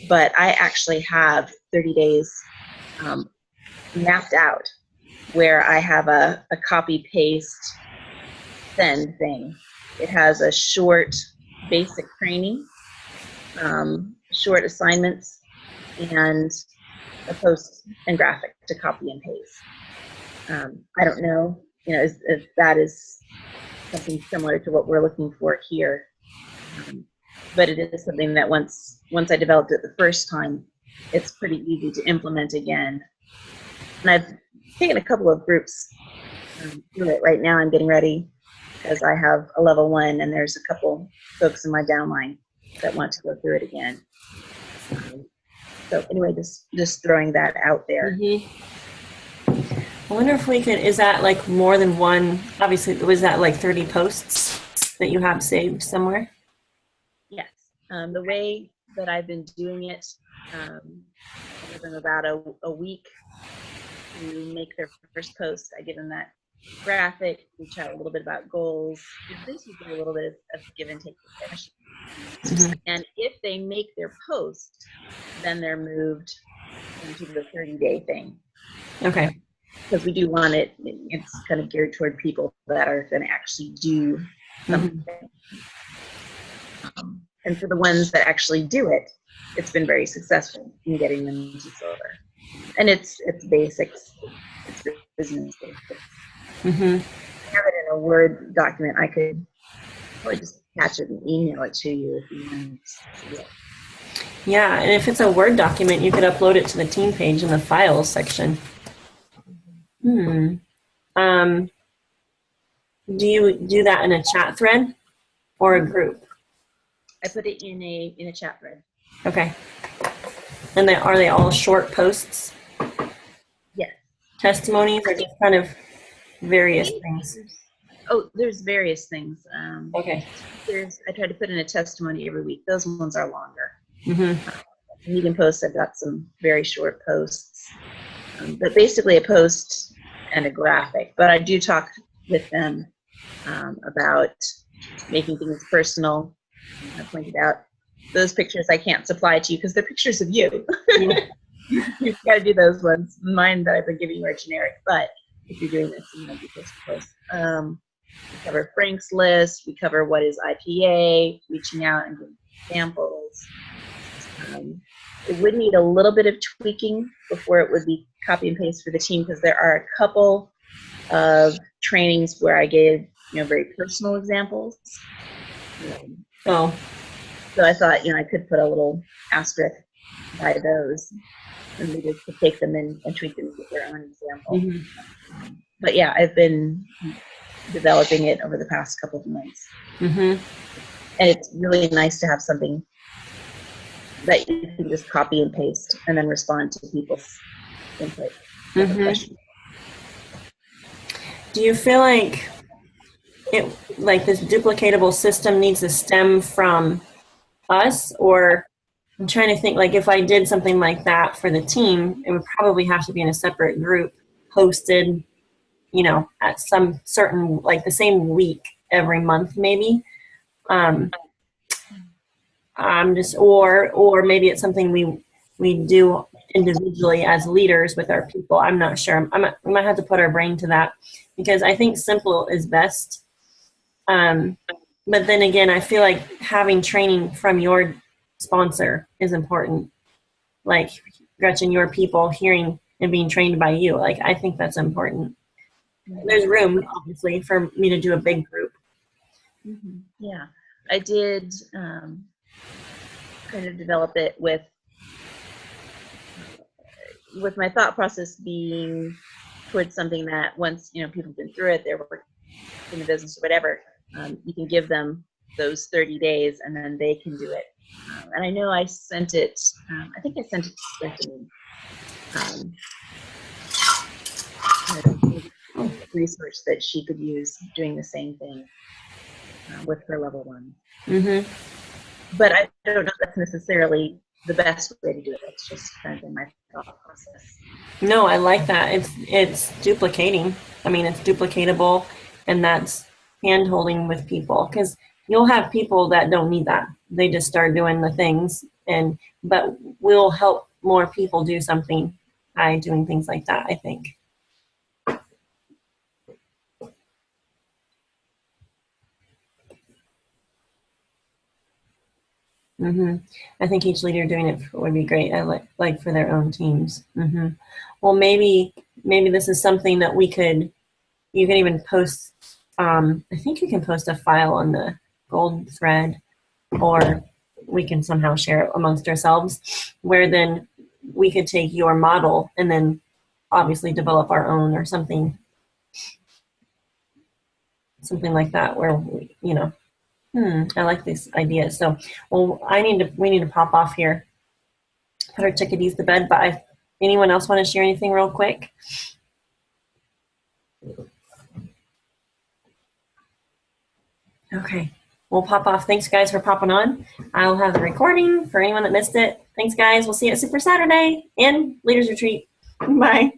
but I actually have 30 days mapped out where I have a copy paste send thing. It has a short basic training, short assignments, and a post and graphic to copy and paste. I don't know, if that is something similar to what we're looking for here. But it is something that once I developed it the first time, it's pretty easy to implement again. And I've taken a couple of groups through it. Right now I'm getting ready because I have a level 1 and there's a couple folks in my downline that want to go through it again. So anyway, just throwing that out there. I wonder if we could, is that like more than one, obviously, was that like 30 posts that you have saved somewhere? Yes. The way that I've been doing it, I give them about a week to make their first post. I give them that graphic, we chat a little bit about goals. This you do a little bit of give and take discussion. And if they make their post, then they're moved into the 30-day thing. Okay. Because we do want it's kind of geared toward people that are going to actually do something. And for the ones that actually do it, it's been very successful in getting them into silver. And it's basics, it's business basics. I have it in a Word document. I could probably just attach it and email it to you if you want to see it. Yeah, and if it's a Word document, you could upload it to the team page in the files section. Do you do that in a chat thread or a group? I put it in a chat thread. Okay. And are they all short posts? Yes. Testimonies or just kind of various things? Oh, there's various things. Okay. I try to put in a testimony every week. Those ones are longer. Medium posts, I've got some very short posts. But basically a post and a graphic. But I do talk with them about making things personal. I pointed out those pictures I can't supply to you because they're pictures of you. You've got to do those ones. Mine that I've been giving you are generic, but if you're doing this, you know, be post to post. We cover Frank's list. We cover what is IPA, reaching out and giving examples. It would need a little bit of tweaking before it would be copy and paste for the team because there are a couple of trainings where I gave, very personal examples. So I thought, I could put a little asterisk by those and maybe to take them in and tweak them with their own example. But yeah, I've been developing it over the past couple of months. And it's really nice to have something that you can just copy and paste and then respond to people's input. Do you feel like this duplicatable system needs to stem from us, or I'm trying to think, like if I did something like that for the team, it would probably have to be in a separate group hosted, at some certain, like the same week every month, maybe. I'm just, or maybe it's something we do individually as leaders with our people. I'm not sure. We might have to put our brain to that because I think simple is best. But then again, I feel like having training from your sponsor is important. Like Gretchen, your people hearing and being trained by you. Like, I think that's important. There's room, obviously, for me to do a big group. Yeah, I did kind of develop it with my thought process being towards something that once, people have been through it, they're working in the business or whatever, you can give them those 30 days and then they can do it. And I know I sent it, I think I sent it to Stephanie. Research that she could use doing the same thing with her level 1. But I don't know if that's necessarily the best way to do it. It's just kind of in my thought process. No, I like that. It's duplicating. I mean, it's duplicatable, and that's hand-holding with people, because you'll have people that don't need that. They just start doing the things, but we'll help more people do something by doing things like that, I think. I think each leader doing it would be great. I like for their own teams. Well, maybe this is something that you can even post. I think you can post a file on the Gold thread, or we can somehow share it amongst ourselves, where then we could take your model and then obviously develop our own or something like that, where we, I like this idea. So, well, we need to pop off here, put our chickadees to bed. But anyone else want to share anything real quick? Okay, we'll pop off. Thanks, guys, for popping on. I'll have the recording for anyone that missed it. Thanks, guys. We'll see you at Super Saturday and Leaders Retreat. Bye.